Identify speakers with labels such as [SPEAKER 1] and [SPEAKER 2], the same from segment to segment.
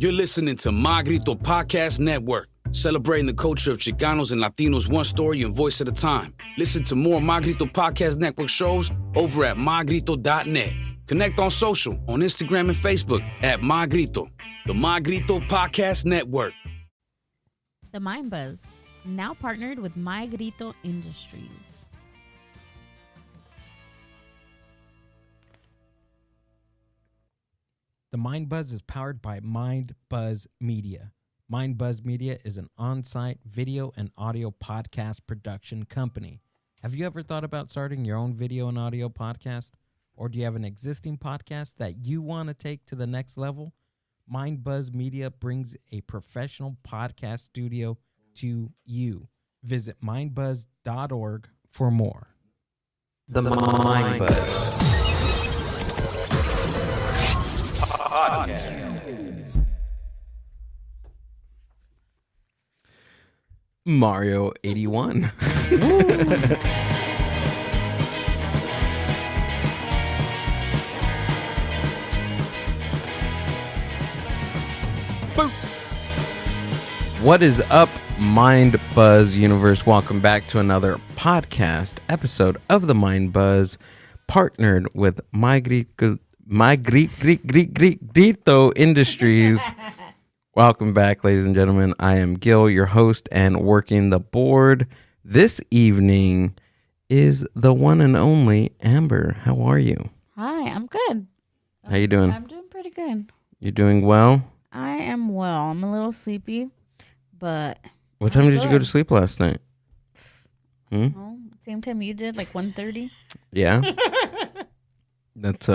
[SPEAKER 1] You're listening to My Grito Podcast Network, celebrating the culture of Chicanos and Latinos one story and voice at a time. Listen to more My Grito Podcast Network shows over at mygrito.net. Connect on social, on Instagram and Facebook at My Grito, the My Grito Podcast Network.
[SPEAKER 2] The Mind Buzz, now partnered with My Grito Industries.
[SPEAKER 3] The Mind Buzz is powered by Mind Buzz Media. Mind Buzz Media is an on-site video and audio podcast production company. Have you ever thought about starting your own video and audio podcast? Or do you have an existing podcast that you want to take to the next level? Mind Buzz Media brings a professional podcast studio to you. Visit mindbuzz.org for more.
[SPEAKER 4] The Mind Buzz Podcast.
[SPEAKER 5] Mario81. What is up, Mind Buzz universe? Welcome back to another podcast episode of the Mind Buzz, partnered with My Grito Industries. Welcome back, ladies and gentlemen. I am Gil, your host, and working the board this evening is the one and only Amber. How are you?
[SPEAKER 2] Hi, I'm good.
[SPEAKER 5] How you doing?
[SPEAKER 2] I'm doing pretty good.
[SPEAKER 5] You doing well?
[SPEAKER 2] I am well. I'm a little sleepy, but...
[SPEAKER 5] What time did you go to sleep last night?
[SPEAKER 2] Oh, same time you did, like 1:30.
[SPEAKER 5] Yeah. That's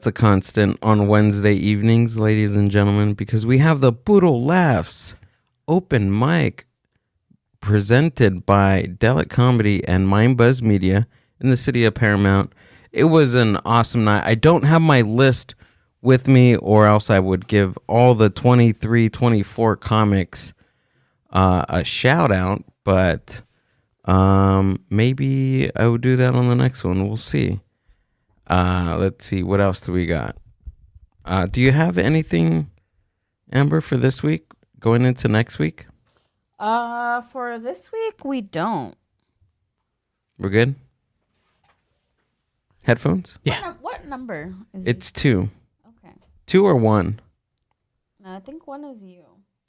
[SPEAKER 5] a constant on Wednesday evenings, ladies and gentlemen, because we have the Puro Laughs open mic presented by Delic Comedy and Mind Buzz Media in the city of Paramount. It was an awesome night. I don't have my list with me, or else I would give all the 23, 24 comics a shout out, but maybe I would do that on the next one. We'll see. Let's see. What else do we got? Do you have anything, Amber, for this week going into next week?
[SPEAKER 2] For this week, we don't.
[SPEAKER 5] We're good? Headphones?
[SPEAKER 3] Yeah.
[SPEAKER 2] What number is
[SPEAKER 5] It's 2.
[SPEAKER 2] Okay.
[SPEAKER 5] 2 or 1?
[SPEAKER 2] No, I think 1 is you.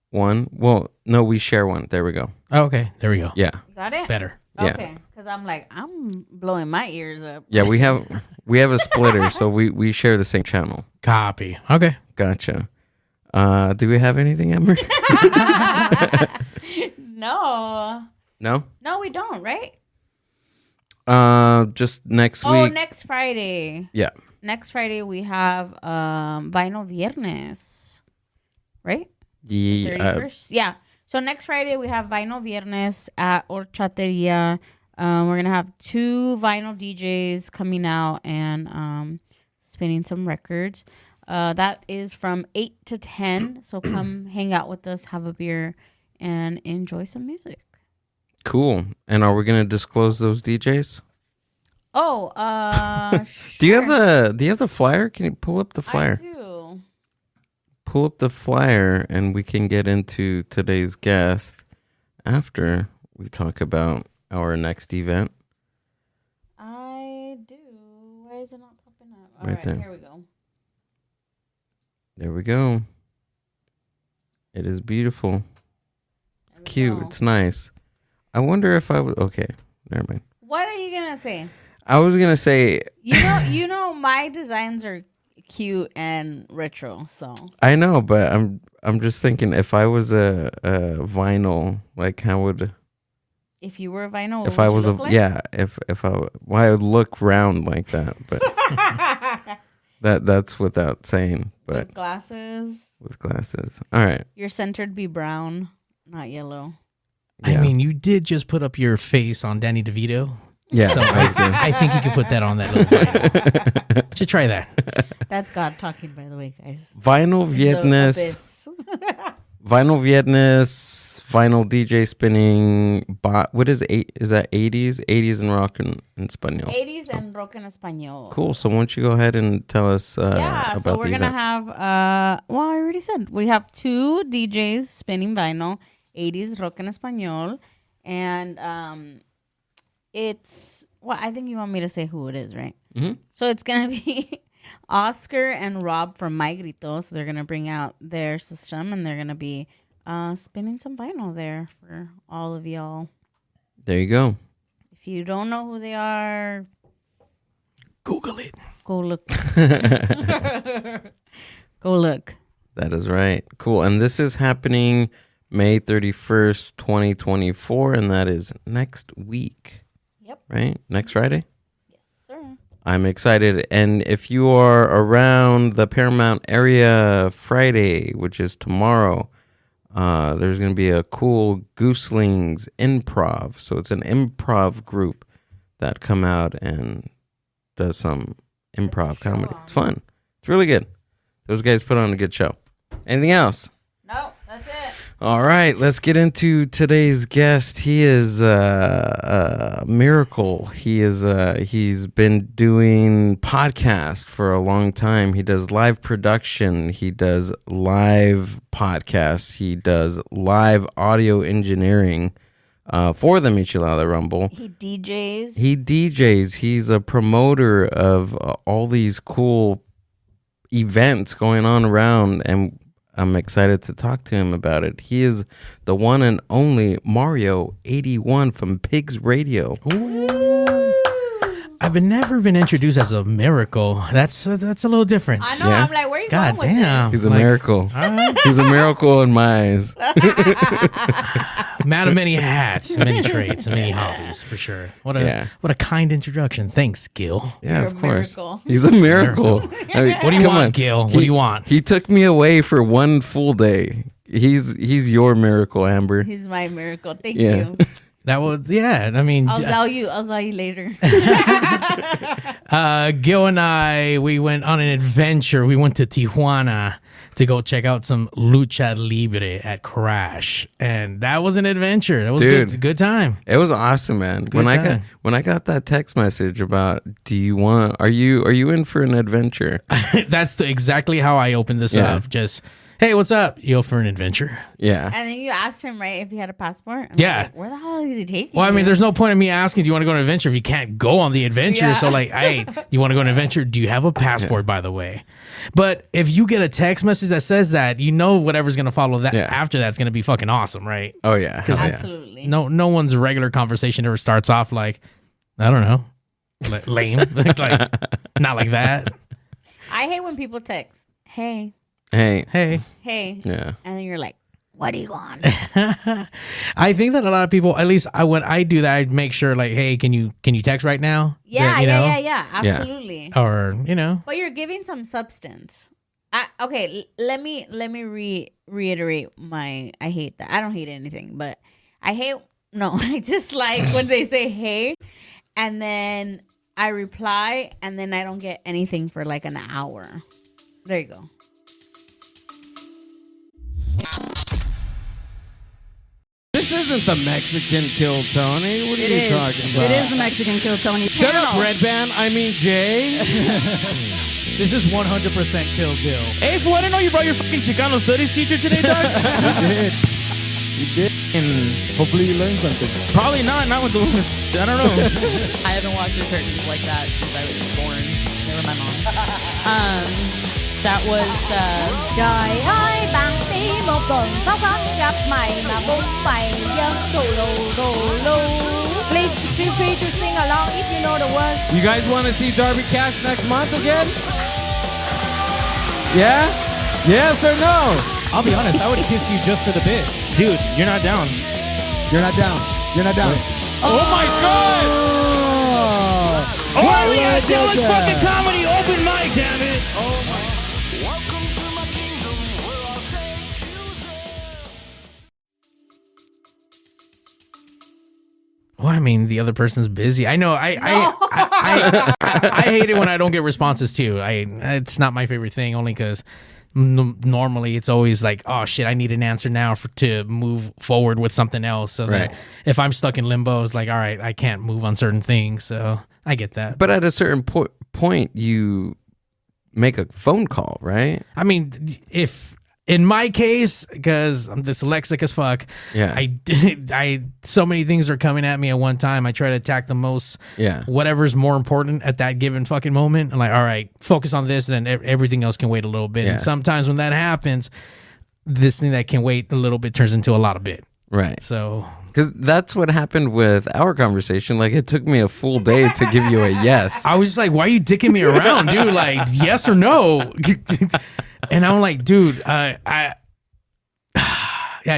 [SPEAKER 5] 1? Well, no, we share one. There we go.
[SPEAKER 3] Oh, okay, there we go.
[SPEAKER 5] Yeah.
[SPEAKER 2] You got it?
[SPEAKER 3] Better.
[SPEAKER 5] Yeah.
[SPEAKER 2] Okay. Because I'm blowing my ears up.
[SPEAKER 5] Yeah, we have a splitter, so we share the same channel.
[SPEAKER 3] Copy. Okay.
[SPEAKER 5] Gotcha. Do we have anything, Amber?
[SPEAKER 2] No.
[SPEAKER 5] No?
[SPEAKER 2] No, we don't, right?
[SPEAKER 5] Just next week.
[SPEAKER 2] Oh, next Friday.
[SPEAKER 5] Yeah.
[SPEAKER 2] Next Friday we have Vaino Viernes. Right?
[SPEAKER 5] Yeah.
[SPEAKER 2] 31st? Yeah. So next Friday we have Vaino Viernes at Horchateria. We're going to have 2 vinyl DJs coming out and spinning some records. That is from 8 to 10. So come hang out with us, have a beer, and enjoy some music.
[SPEAKER 5] Cool. And are we gonna disclose those DJs?
[SPEAKER 2] Oh, sure.
[SPEAKER 5] Do you have the flyer? Can you pull up the flyer?
[SPEAKER 2] I do.
[SPEAKER 5] Pull up the flyer, and we can get into today's guest after we talk about our next event.
[SPEAKER 2] I do. Why is it not popping up? All
[SPEAKER 5] Right
[SPEAKER 2] right,
[SPEAKER 5] there.
[SPEAKER 2] here we go.
[SPEAKER 5] There we go. It is beautiful. It's
[SPEAKER 2] There we
[SPEAKER 5] cute.
[SPEAKER 2] go.
[SPEAKER 5] It's nice. I wonder if I would. Okay, never mind.
[SPEAKER 2] What are you gonna say?
[SPEAKER 5] I was gonna say.
[SPEAKER 2] You know, my designs are cute and retro. So
[SPEAKER 5] I know, but I'm just thinking if I was a vinyl, like how would
[SPEAKER 2] if you were a vinyl,
[SPEAKER 5] if
[SPEAKER 2] what
[SPEAKER 5] I
[SPEAKER 2] would
[SPEAKER 5] was
[SPEAKER 2] you
[SPEAKER 5] a
[SPEAKER 2] look like?
[SPEAKER 5] yeah if I would look round like that, but that's without saying. But
[SPEAKER 2] With glasses.
[SPEAKER 5] with glasses, all right.
[SPEAKER 2] Your center would be brown, not yellow.
[SPEAKER 3] I
[SPEAKER 5] Yeah.
[SPEAKER 3] mean, you did just put up your face on Danny DeVito.
[SPEAKER 5] Yeah,
[SPEAKER 3] So
[SPEAKER 5] I was good.
[SPEAKER 3] I think you could put that on that little vinyl. Should try that.
[SPEAKER 2] That's God talking, by the way, guys.
[SPEAKER 5] Vinyl
[SPEAKER 2] The
[SPEAKER 5] Vietnamese.
[SPEAKER 2] abyss.
[SPEAKER 5] Vinyl Vietnamese, vinyl DJ spinning. What is is that 80s? 80s and rock and Espanol.
[SPEAKER 2] 80s and rock en español.
[SPEAKER 5] Cool. So why don't you go ahead and tell us
[SPEAKER 2] Yeah,
[SPEAKER 5] about
[SPEAKER 2] so we're
[SPEAKER 5] the
[SPEAKER 2] gonna
[SPEAKER 5] event?
[SPEAKER 2] have. Well, I already already said. We have 2 DJs spinning vinyl, 80s rock en español. And it's... Well, I think you want me to say who it is, right?
[SPEAKER 5] Mm-hmm.
[SPEAKER 2] So it's going to be Oscar and Rob from My Grito. So they're going to bring out their system and they're going to be spinning some vinyl there for all of y'all.
[SPEAKER 5] There you go.
[SPEAKER 2] If you don't know who they are,
[SPEAKER 6] Google it.
[SPEAKER 2] go look. Go look.
[SPEAKER 5] That is right. Cool. And this is happening May 31st, 2024, and that is next week.
[SPEAKER 2] Yep.
[SPEAKER 5] Right? Next Friday?
[SPEAKER 2] Yes, sir.
[SPEAKER 5] I'm excited. And if you are around the Paramount area Friday, which is tomorrow, there's going to be a cool Gooselings improv. So it's an improv group that come out and does some improv comedy. It's fun. It's really good. Those guys put on a good show. Anything else?
[SPEAKER 2] No, that's it.
[SPEAKER 5] All right, let's get into today's guest. He is a miracle. He's been doing podcasts for a long time. He does live production. He does live podcasts. He does live audio engineering for the Michelada Rumble.
[SPEAKER 2] He DJs.
[SPEAKER 5] He's a promoter of all these cool events going on around, and I'm excited to talk to him about it. He is the one and only Mario81 from Pigzradio.
[SPEAKER 6] I've never been introduced as a miracle. That's a little different.
[SPEAKER 2] I know.
[SPEAKER 5] Yeah.
[SPEAKER 2] I'm like, where are you
[SPEAKER 6] God
[SPEAKER 2] going with
[SPEAKER 6] damn.
[SPEAKER 5] He's a
[SPEAKER 6] Like,
[SPEAKER 5] miracle.
[SPEAKER 6] all right.
[SPEAKER 5] He's a miracle in my eyes.
[SPEAKER 6] Man of many hats, many traits, and many hobbies, for sure. What a kind introduction. Thanks, Gil.
[SPEAKER 5] Yeah,
[SPEAKER 2] You're
[SPEAKER 5] of
[SPEAKER 2] a
[SPEAKER 5] course.
[SPEAKER 2] miracle.
[SPEAKER 5] He's a miracle. I mean,
[SPEAKER 6] What do you
[SPEAKER 5] come
[SPEAKER 6] want,
[SPEAKER 5] on.
[SPEAKER 6] Gil? What do you want?
[SPEAKER 5] He took me away for one full day. He's your miracle, Amber.
[SPEAKER 2] He's my miracle. Thank
[SPEAKER 5] Yeah.
[SPEAKER 2] you.
[SPEAKER 6] That was, yeah, I mean,
[SPEAKER 2] I'll tell you later.
[SPEAKER 6] Gil and I, we went on an adventure. We went to Tijuana to go check out some lucha libre at Crash, and that was an adventure. That was
[SPEAKER 5] Dude.
[SPEAKER 6] good time.
[SPEAKER 5] It was awesome, man.
[SPEAKER 6] Good time.
[SPEAKER 5] When I got that text message about, are you in for an adventure?
[SPEAKER 6] That's exactly how I opened this
[SPEAKER 5] Yeah.
[SPEAKER 6] up. Just, hey, what's up? You up for an adventure?
[SPEAKER 5] Yeah.
[SPEAKER 2] And then you asked him, right, if he had a passport. I'm
[SPEAKER 6] Yeah.
[SPEAKER 2] like, where the hell is he taking
[SPEAKER 6] Well, I mean,
[SPEAKER 2] you?
[SPEAKER 6] there's no point in me asking, do you want to go on an adventure if you can't go on the adventure?
[SPEAKER 2] Yeah.
[SPEAKER 6] So, like, hey, you want to go on an adventure? Do you have a passport, by the way? But if you get a text message that says that, you know whatever's going to follow that
[SPEAKER 5] Yeah.
[SPEAKER 6] after that's going to be fucking awesome, right?
[SPEAKER 5] Oh yeah. Hell yeah.
[SPEAKER 2] Absolutely.
[SPEAKER 6] No one's regular conversation ever starts off like, I don't know, lame. like, not like that.
[SPEAKER 2] I hate when people text, hey,
[SPEAKER 5] Hey.
[SPEAKER 6] Hey.
[SPEAKER 5] Yeah.
[SPEAKER 2] and then you're like, what do you want?
[SPEAKER 6] I think that a lot of people, at least when I do that, I make sure like, hey, can you text right now?
[SPEAKER 2] Yeah,
[SPEAKER 6] You know?
[SPEAKER 2] yeah, absolutely.
[SPEAKER 6] Or, you know.
[SPEAKER 2] But you're giving some substance. Okay, let me reiterate my. I hate that. I don't hate anything, but I just like when they say hey, and then I reply, and then I don't get anything for like an hour. There you go.
[SPEAKER 5] This isn't the Mexican Kill Tony. What are you talking about?
[SPEAKER 7] It is the Mexican Kill Tony.
[SPEAKER 5] Shut up, Red Band. I mean Jay.
[SPEAKER 8] This is 100% Kill Gil.
[SPEAKER 6] Hey, fool, I didn't know you brought your fucking Chicano studies teacher today, dog.
[SPEAKER 8] You did. And hopefully you learned something.
[SPEAKER 6] Probably not with the I don't know.
[SPEAKER 7] I haven't walked through curtains like that since I was born. They were my mom's. That was
[SPEAKER 9] Trời ơi bạn đi một tuần có vắng gặp mày mà bung bày dân tù lù. Please feel free to sing along if you know the words.
[SPEAKER 5] You guys want to see Darby Cash next month again? Yeah? Yes or no?
[SPEAKER 8] I'll be honest, I would kiss you just for the bit.
[SPEAKER 6] Dude, you're not down.
[SPEAKER 8] You're not down. You're not down.
[SPEAKER 5] Oh my God!
[SPEAKER 6] Only angelic fucking comedy open mic, damn it! Well, I mean, the other person's busy. I know. I hate it when I don't get responses too. It's not my favorite thing, only because normally it's always like, oh shit, I need an answer now to move forward with something else. So
[SPEAKER 5] Right.
[SPEAKER 6] that if I'm stuck in limbo, it's like, all right, I can't move on certain things. So I get that.
[SPEAKER 5] But at a certain point, you make a phone call, right?
[SPEAKER 6] I mean, if in my case, because I'm dyslexic as fuck,
[SPEAKER 5] Yeah.
[SPEAKER 6] I so many things are coming at me at one time. I try to attack the most, whatever's more important at that given fucking moment. I'm like, all right, focus on this, and then everything else can wait a little bit.
[SPEAKER 5] Yeah.
[SPEAKER 6] And sometimes when that happens, this thing that can wait a little bit turns into a lot of bit.
[SPEAKER 5] Right.
[SPEAKER 6] So,
[SPEAKER 5] because that's what happened with our conversation. Like, it took me a full day to give you a yes.
[SPEAKER 6] I was just like, why are you dicking me around, dude? Like, yes or no? And I'm like, dude, yeah,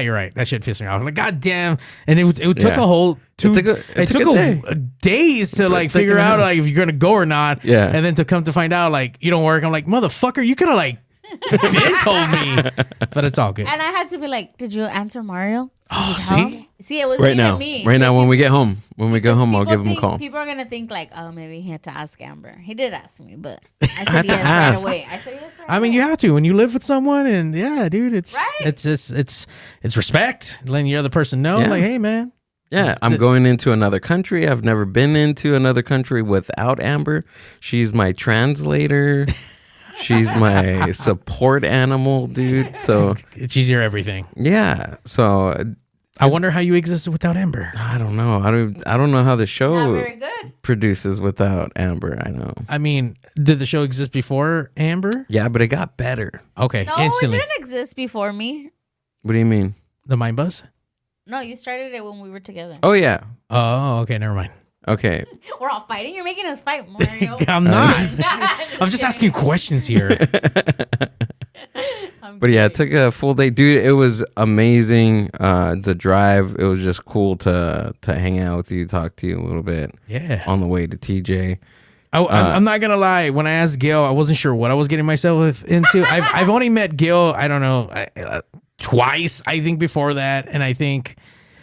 [SPEAKER 6] you're right. That shit pissed me off. I'm like, God damn. And it took a whole it took a days to like figure out like if you're going to go or not.
[SPEAKER 5] Yeah.
[SPEAKER 6] And then to come to find out like you don't work. I'm like, motherfucker, you could have like been told me. But it's all good.
[SPEAKER 2] And I had to be like, did you answer Mario?
[SPEAKER 6] Oh, see?
[SPEAKER 2] See, it was
[SPEAKER 5] Right now.
[SPEAKER 2] me.
[SPEAKER 5] Right now, when we get home. When we go home, I'll give him a call.
[SPEAKER 2] People are going to think like, oh, maybe he had to ask Amber. He did ask me, but I said yes right away. I said yes right away.
[SPEAKER 6] I mean, you have to when you live with someone, and yeah, dude, it's
[SPEAKER 2] Right?
[SPEAKER 6] it's respect, letting the other person know,
[SPEAKER 5] Yeah.
[SPEAKER 6] like, hey, man.
[SPEAKER 5] Yeah, I'm going into another country. I've never been into another country without Amber. She's my translator. She's my support animal, dude. So
[SPEAKER 6] She's your everything.
[SPEAKER 5] yeah. So
[SPEAKER 6] I wonder how you existed without Amber.
[SPEAKER 5] I don't know. I don't know how the
[SPEAKER 2] Not
[SPEAKER 5] show
[SPEAKER 2] very good.
[SPEAKER 5] produces without Amber. I know.
[SPEAKER 6] I mean, did the show exist before Amber?
[SPEAKER 5] Yeah, but it got better.
[SPEAKER 6] Okay,
[SPEAKER 2] No,
[SPEAKER 6] instantly.
[SPEAKER 2] it didn't exist before me.
[SPEAKER 5] What do you mean?
[SPEAKER 6] The Mind Buzz?
[SPEAKER 2] No, you started it when we were together.
[SPEAKER 5] Oh yeah.
[SPEAKER 6] Oh, okay, never mind.
[SPEAKER 5] Okay.
[SPEAKER 2] We're all fighting. You're making us fight, Mario.
[SPEAKER 6] I'm not. I'm just asking questions here.
[SPEAKER 5] But yeah, it took a full day, dude. It was amazing. The drive. It was just cool to hang out with you, talk to you a little bit.
[SPEAKER 6] Yeah.
[SPEAKER 5] On the way to TJ.
[SPEAKER 6] I'm not gonna lie. When I asked Gil, I wasn't sure what I was getting myself into. I've only met Gil, I don't know, twice, I think, before that, and I think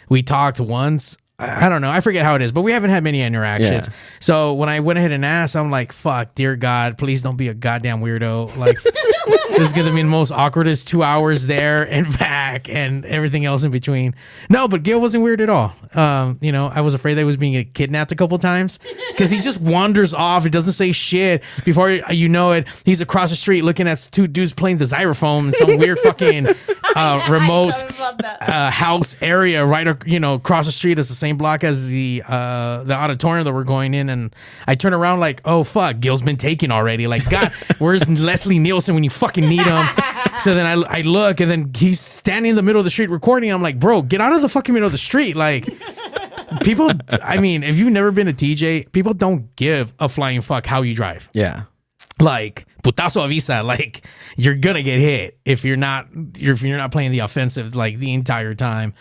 [SPEAKER 6] we talked once. I don't know. I forget how it is, but we haven't had many interactions.
[SPEAKER 5] Yeah.
[SPEAKER 6] So when I went ahead and asked, I'm like, fuck, dear God, please don't be a goddamn weirdo. Like, this is going to be the most awkwardest 2 hours there and back and everything else in between. No, but Gil wasn't weird at all. I was afraid that he was being kidnapped a couple times because he just wanders off. He doesn't say shit. Before you know it, he's across the street looking at two dudes playing the xylophone in some weird fucking remote house area right across the street. It's the same block as the auditorium that we're going in, and I turn around like, oh fuck, Gil's been taken already. Like, God, where's Leslie Nielsen when you fucking need him? So then I look, and then he's standing in the middle of the street recording. I'm like, bro, get out of the fucking middle of the street. Like, people, I mean, if you've never been to TJ, people don't give a flying fuck how you drive.
[SPEAKER 5] Yeah.
[SPEAKER 6] Like, putazo avisa, like, you're gonna get hit if you're not playing the offensive like the entire time.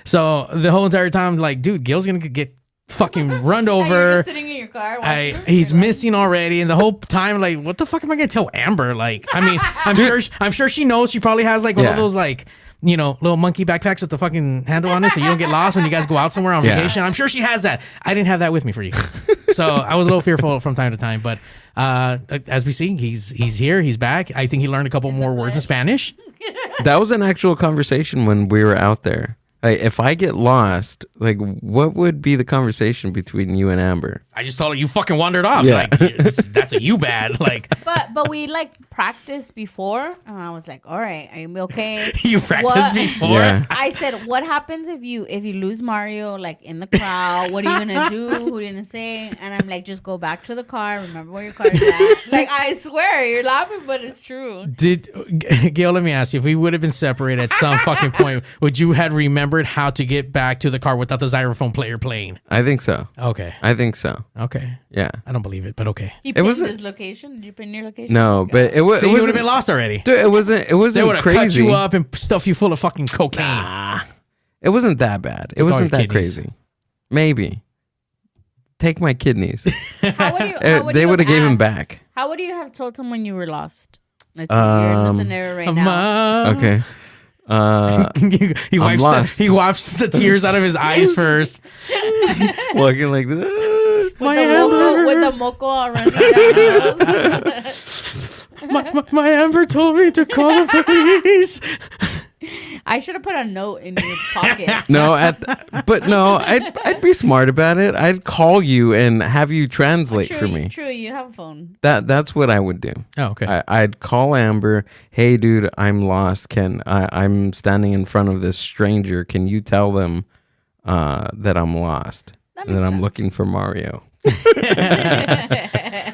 [SPEAKER 6] So the whole entire time, like, dude, Gil's gonna get fucking run over.
[SPEAKER 2] You're just sitting in your car.
[SPEAKER 6] He's missing already, and the whole time, like, what the fuck am I gonna tell Amber? Like, I mean, I'm sure she knows. She probably has like one of those like, little monkey backpacks with the fucking handle on it, so you don't get lost when you guys go out somewhere on vacation. I'm sure she has that. I didn't have that with me for you, so I was a little fearful from time to time. But as we see, he's here. He's back. I think he learned a couple more words in Spanish.
[SPEAKER 5] That was an actual conversation when we were out there. Like, if I get lost, like, what would be the conversation between you and Amber?
[SPEAKER 6] I just told her you fucking wandered off.
[SPEAKER 5] Yeah.
[SPEAKER 6] Like, that's a you bad. Like,
[SPEAKER 2] but we like practiced before, and I was like, all right, are you okay?
[SPEAKER 6] You practiced before?
[SPEAKER 5] Yeah.
[SPEAKER 2] I said, what happens if you lose Mario like in the crowd? What are you gonna do? Who didn't say? And I'm like, just go back to the car. Remember where your car is at. Like, I swear, you're laughing, but it's true.
[SPEAKER 6] Gail, let me ask you, if we would have been separated at some fucking point, would you have remembered how to get back to the car without the xylophone player playing?
[SPEAKER 5] I think so.
[SPEAKER 6] Okay.
[SPEAKER 5] I think so.
[SPEAKER 6] Okay.
[SPEAKER 5] Yeah.
[SPEAKER 6] I don't believe it, but okay.
[SPEAKER 2] He pinned
[SPEAKER 5] wasn't-
[SPEAKER 2] his location. Did you pin your location?
[SPEAKER 5] No, but it was.
[SPEAKER 6] So you would have been lost already.
[SPEAKER 5] Dude, it wasn't. It
[SPEAKER 6] They
[SPEAKER 5] wasn't
[SPEAKER 6] would have cut
[SPEAKER 5] crazy.
[SPEAKER 6] you up and stuff you full of fucking cocaine.
[SPEAKER 5] Nah, it wasn't that bad. It
[SPEAKER 6] all
[SPEAKER 5] wasn't
[SPEAKER 6] your
[SPEAKER 5] that
[SPEAKER 6] kidneys.
[SPEAKER 5] crazy. Maybe. Take my kidneys.
[SPEAKER 2] How would you,
[SPEAKER 5] They would have gave him back.
[SPEAKER 2] How would you have told someone you were lost? Let's see. You're in the scenario right now.
[SPEAKER 6] Mom.
[SPEAKER 5] Okay.
[SPEAKER 6] he
[SPEAKER 5] I'm lost.
[SPEAKER 6] he wipes the tears out of his eyes first.
[SPEAKER 5] Walking like this.
[SPEAKER 2] With the moco all running down.
[SPEAKER 6] My Amber told me to call the police.
[SPEAKER 2] I should have put a note in your pocket.
[SPEAKER 5] No, I'd be smart about it. I'd call you and have you translate for me.
[SPEAKER 2] True, you have a phone.
[SPEAKER 5] That's what I would do.
[SPEAKER 6] Oh, okay.
[SPEAKER 5] I'd call Amber. Hey, dude, I'm lost. I'm standing in front of this stranger. Can you tell them that I'm lost and that I'm looking for Mario?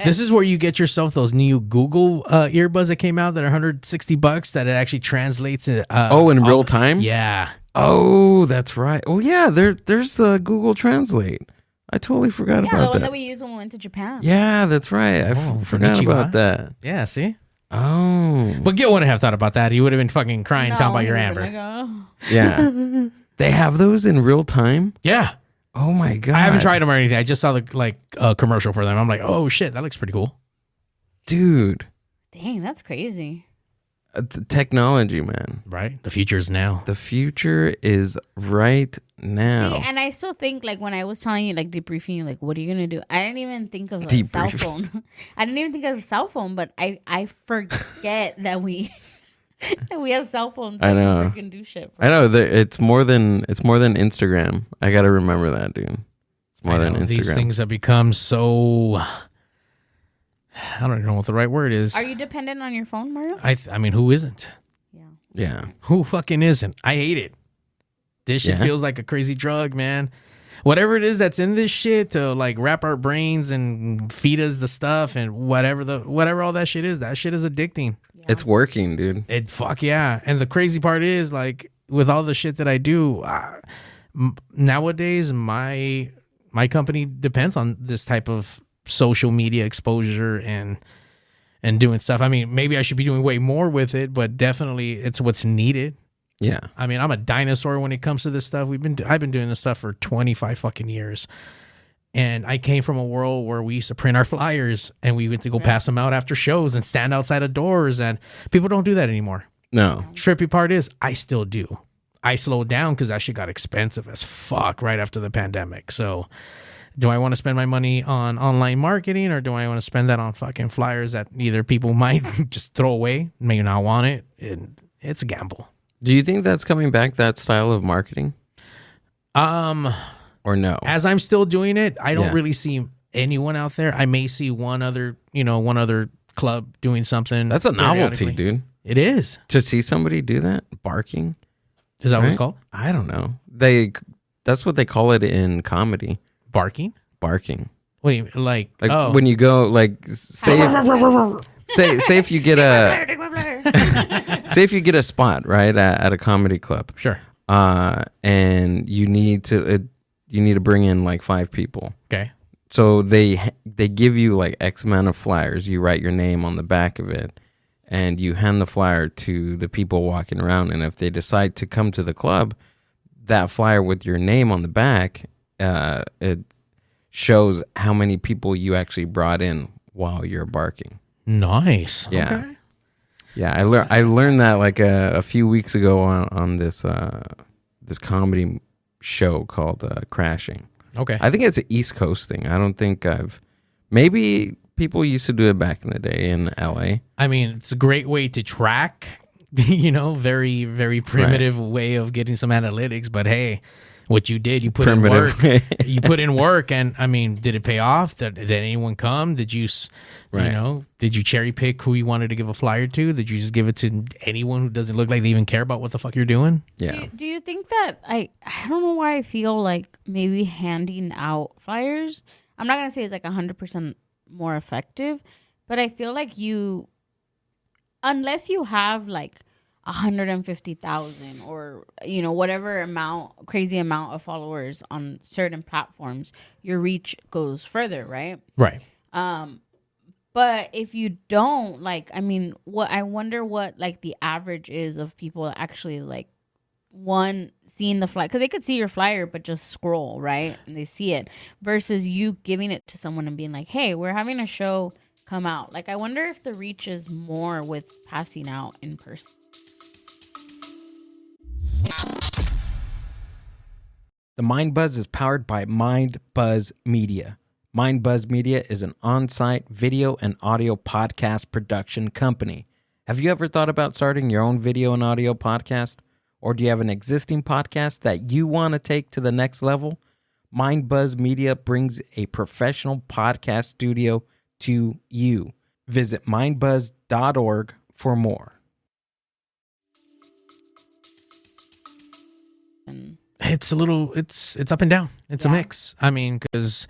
[SPEAKER 6] This is where you get yourself those new Google earbuds that came out that are $160 that it actually translates in
[SPEAKER 5] in real time?
[SPEAKER 6] Yeah.
[SPEAKER 5] Oh, that's right. Oh yeah, there's the Google Translate. I totally forgot
[SPEAKER 2] Yeah,
[SPEAKER 5] about
[SPEAKER 2] the one
[SPEAKER 5] that.
[SPEAKER 2] that we used when we went to Japan.
[SPEAKER 5] Yeah, that's right. I forgot
[SPEAKER 6] Konnichiwa.
[SPEAKER 5] about that.
[SPEAKER 6] Yeah, see?
[SPEAKER 5] Oh.
[SPEAKER 6] But Gil wouldn't have thought about that. He would have been fucking crying talking about
[SPEAKER 2] he
[SPEAKER 6] your
[SPEAKER 2] would've
[SPEAKER 6] Amber.
[SPEAKER 2] been like, oh.
[SPEAKER 5] Yeah. They have those in real time?
[SPEAKER 6] Yeah.
[SPEAKER 5] Oh my god.
[SPEAKER 6] I haven't tried them or anything. I just saw the commercial for them. I'm like, oh shit, that looks pretty cool.
[SPEAKER 5] Dude.
[SPEAKER 2] Dang, that's crazy.
[SPEAKER 5] Technology, man.
[SPEAKER 6] Right? The future is now.
[SPEAKER 5] The future is right now.
[SPEAKER 2] See, and I still think, like, when I was telling you, like, debriefing you, like, what are you going to do? I didn't even think of a cell phone. I didn't even think of a cell phone, but I forget that we have cell phones.
[SPEAKER 5] I know.
[SPEAKER 2] We can do shit.
[SPEAKER 5] I know. It's more than Instagram. I got to remember that, dude. It's more than Instagram.
[SPEAKER 6] These things have become so... I don't even know what the right word is.
[SPEAKER 2] Are you dependent on your phone, Mario?
[SPEAKER 6] I mean, who isn't?
[SPEAKER 5] Yeah.
[SPEAKER 6] Who fucking isn't? I hate it. This shit feels like a crazy drug, man. Whatever it is that's in this shit to like wrap our brains and feed us the stuff and whatever all that shit is addicting.
[SPEAKER 5] Yeah. It's working, dude.
[SPEAKER 6] Fuck yeah. And the crazy part is, like, with all the shit that I do, nowadays my company depends on this type of social media exposure and doing stuff. I mean, maybe I should be doing way more with it, but definitely it's what's needed.
[SPEAKER 5] Yeah.
[SPEAKER 6] I mean, I'm a dinosaur when it comes to this stuff. I've been doing this stuff for 25 fucking years. And I came from a world where we used to print our flyers and we went to go pass them out after shows and stand outside of doors, and people don't do that anymore.
[SPEAKER 5] No.
[SPEAKER 6] Trippy part is I still do. I slowed down because that shit got expensive as fuck right after the pandemic. So do I want to spend my money on online marketing, or do I want to spend that on fucking flyers that either people might just throw away, may not want it? It's a gamble.
[SPEAKER 5] Do you think that's coming back, that style of marketing? Or no?
[SPEAKER 6] As I'm still doing it, I don't really see anyone out there. I may see one other club doing something.
[SPEAKER 5] That's a novelty, dude.
[SPEAKER 6] It is.
[SPEAKER 5] To see somebody do that, barking.
[SPEAKER 6] Is that what it's called?
[SPEAKER 5] I don't know. That's what they call it in comedy.
[SPEAKER 6] Barking?
[SPEAKER 5] Barking.
[SPEAKER 6] What do you mean? Like
[SPEAKER 5] when you go, like, say if you get a spot, right, at a comedy club.
[SPEAKER 6] Sure.
[SPEAKER 5] And you need to bring in like 5 people.
[SPEAKER 6] Okay.
[SPEAKER 5] So they give you like X amount of flyers. You write your name on the back of it, and you hand the flyer to the people walking around. And if they decide to come to the club, that flyer with your name on the back, it shows how many people you actually brought in while you're barking.
[SPEAKER 6] Nice.
[SPEAKER 5] Yeah.
[SPEAKER 6] Okay.
[SPEAKER 5] Yeah, I learned that like a few weeks ago on this comedy show called Crashing.
[SPEAKER 6] Okay.
[SPEAKER 5] I think it's an East Coast thing. I don't think maybe people used to do it back in the day in LA.
[SPEAKER 6] I mean, it's a great way to track, very, very primitive way of getting some analytics. But hey, what you did, you put in work. You put in work, and I mean, did it pay off? Did anyone come? Did you, did you cherry pick who you wanted to give a flyer to? Did you just give it to anyone who doesn't look like they even care about what the fuck you're doing?
[SPEAKER 5] Yeah.
[SPEAKER 2] Do you think that I don't know why I feel like maybe handing out flyers, I'm not gonna say it's like 100% more effective, but I feel like unless you have like 150,000 or whatever crazy amount of followers on certain platforms, your reach goes further, right?
[SPEAKER 6] Right.
[SPEAKER 2] But if you don't, like, I mean, I wonder what like the average is of people actually like seeing the flyer, because they could see your flyer but just scroll, right, and they see it, versus you giving it to someone and being like, hey, we're having a show, come out. Like, I wonder if the reach is more with passing out in person.
[SPEAKER 3] The Mind Buzz is powered by Mind Buzz Media. Mind Buzz Media is an on-site video and audio podcast production company. Have you ever thought about starting your own video and audio podcast? Or do you have an existing podcast that you want to take to the next level? Mind Buzz Media brings a professional podcast studio to you. Visit mindbuzz.org for more.
[SPEAKER 6] It's it's up and down. It's a mix. I mean, because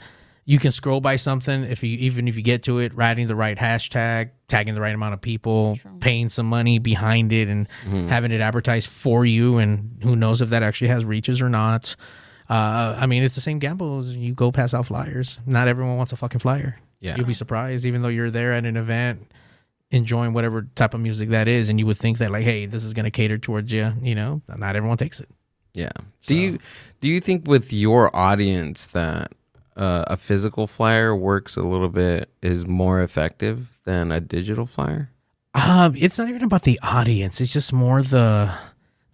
[SPEAKER 6] you can scroll by something even if you get to it, writing the right hashtag, tagging the right amount of people, paying some money behind it, and having it advertised for you, and who knows if that actually has reaches or not. I mean, it's the same gamble as you go pass out flyers. Not everyone wants a fucking flyer.
[SPEAKER 5] Yeah.
[SPEAKER 6] You'll be surprised, even though you're there at an event enjoying whatever type of music that is, and you would think that, like, hey, this is going to cater towards you. You know, not everyone takes it.
[SPEAKER 5] Yeah.
[SPEAKER 6] So.
[SPEAKER 5] Do you think with your audience that a physical flyer is more effective than a digital flyer?
[SPEAKER 6] It's not even about the audience. It's just more the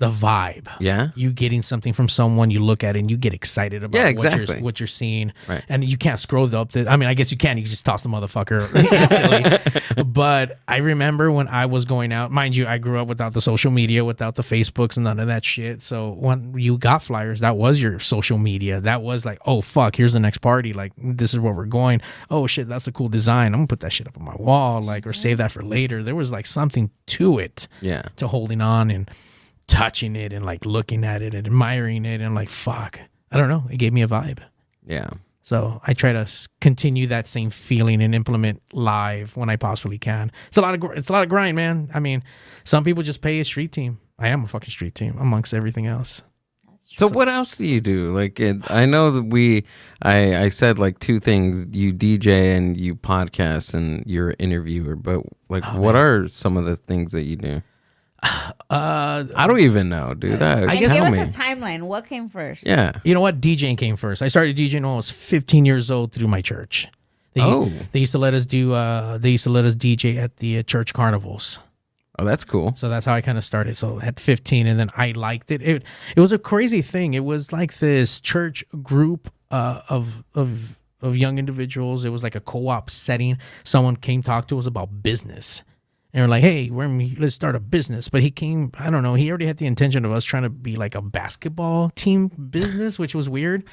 [SPEAKER 6] vibe.
[SPEAKER 5] Yeah.
[SPEAKER 6] You getting something from someone, you look at it and you get excited about what you're seeing.
[SPEAKER 5] Right.
[SPEAKER 6] And you can't scroll up I mean, I guess you can. You just toss the motherfucker instantly. But I remember when I was going out, mind you, I grew up without the social media, without the Facebooks and none of that shit. So when you got flyers, that was your social media. That was like, oh, fuck, here's the next party. Like, this is where we're going. Oh, shit, that's a cool design. I'm going to put that shit up on my wall, like, or save that for later. There was like something to it.
[SPEAKER 5] Yeah.
[SPEAKER 6] To holding on and touching it and like looking at it and admiring it and like, fuck, I don't know, it gave me a vibe.
[SPEAKER 5] Yeah.
[SPEAKER 6] So I try to continue that same feeling and implement live when I possibly can. It's a lot of grind, man. I mean, some people just pay a street team. I am a fucking street team amongst everything else.
[SPEAKER 5] So what else do you do? Like, I know that I said like two things: you DJ and you podcast and you're an interviewer. But like, what are some of the things that you do? I don't even know, dude.
[SPEAKER 2] I
[SPEAKER 6] guess-
[SPEAKER 2] give
[SPEAKER 6] Tell
[SPEAKER 2] us a timeline. What came first?
[SPEAKER 5] Yeah.
[SPEAKER 6] You know what? DJing came first. I started DJing when I was 15 years old through my church. They used to let us DJ at the church carnivals.
[SPEAKER 5] Oh, that's cool.
[SPEAKER 6] So that's how I kind of started. So at 15, and then I liked it. It was a crazy thing. It was like this church group of young individuals. It was like a co-op setting. Someone came talk to us about business. And we're like, hey, let's start a business. But he came, I don't know, he already had the intention of us trying to be like a basketball team business, which was weird.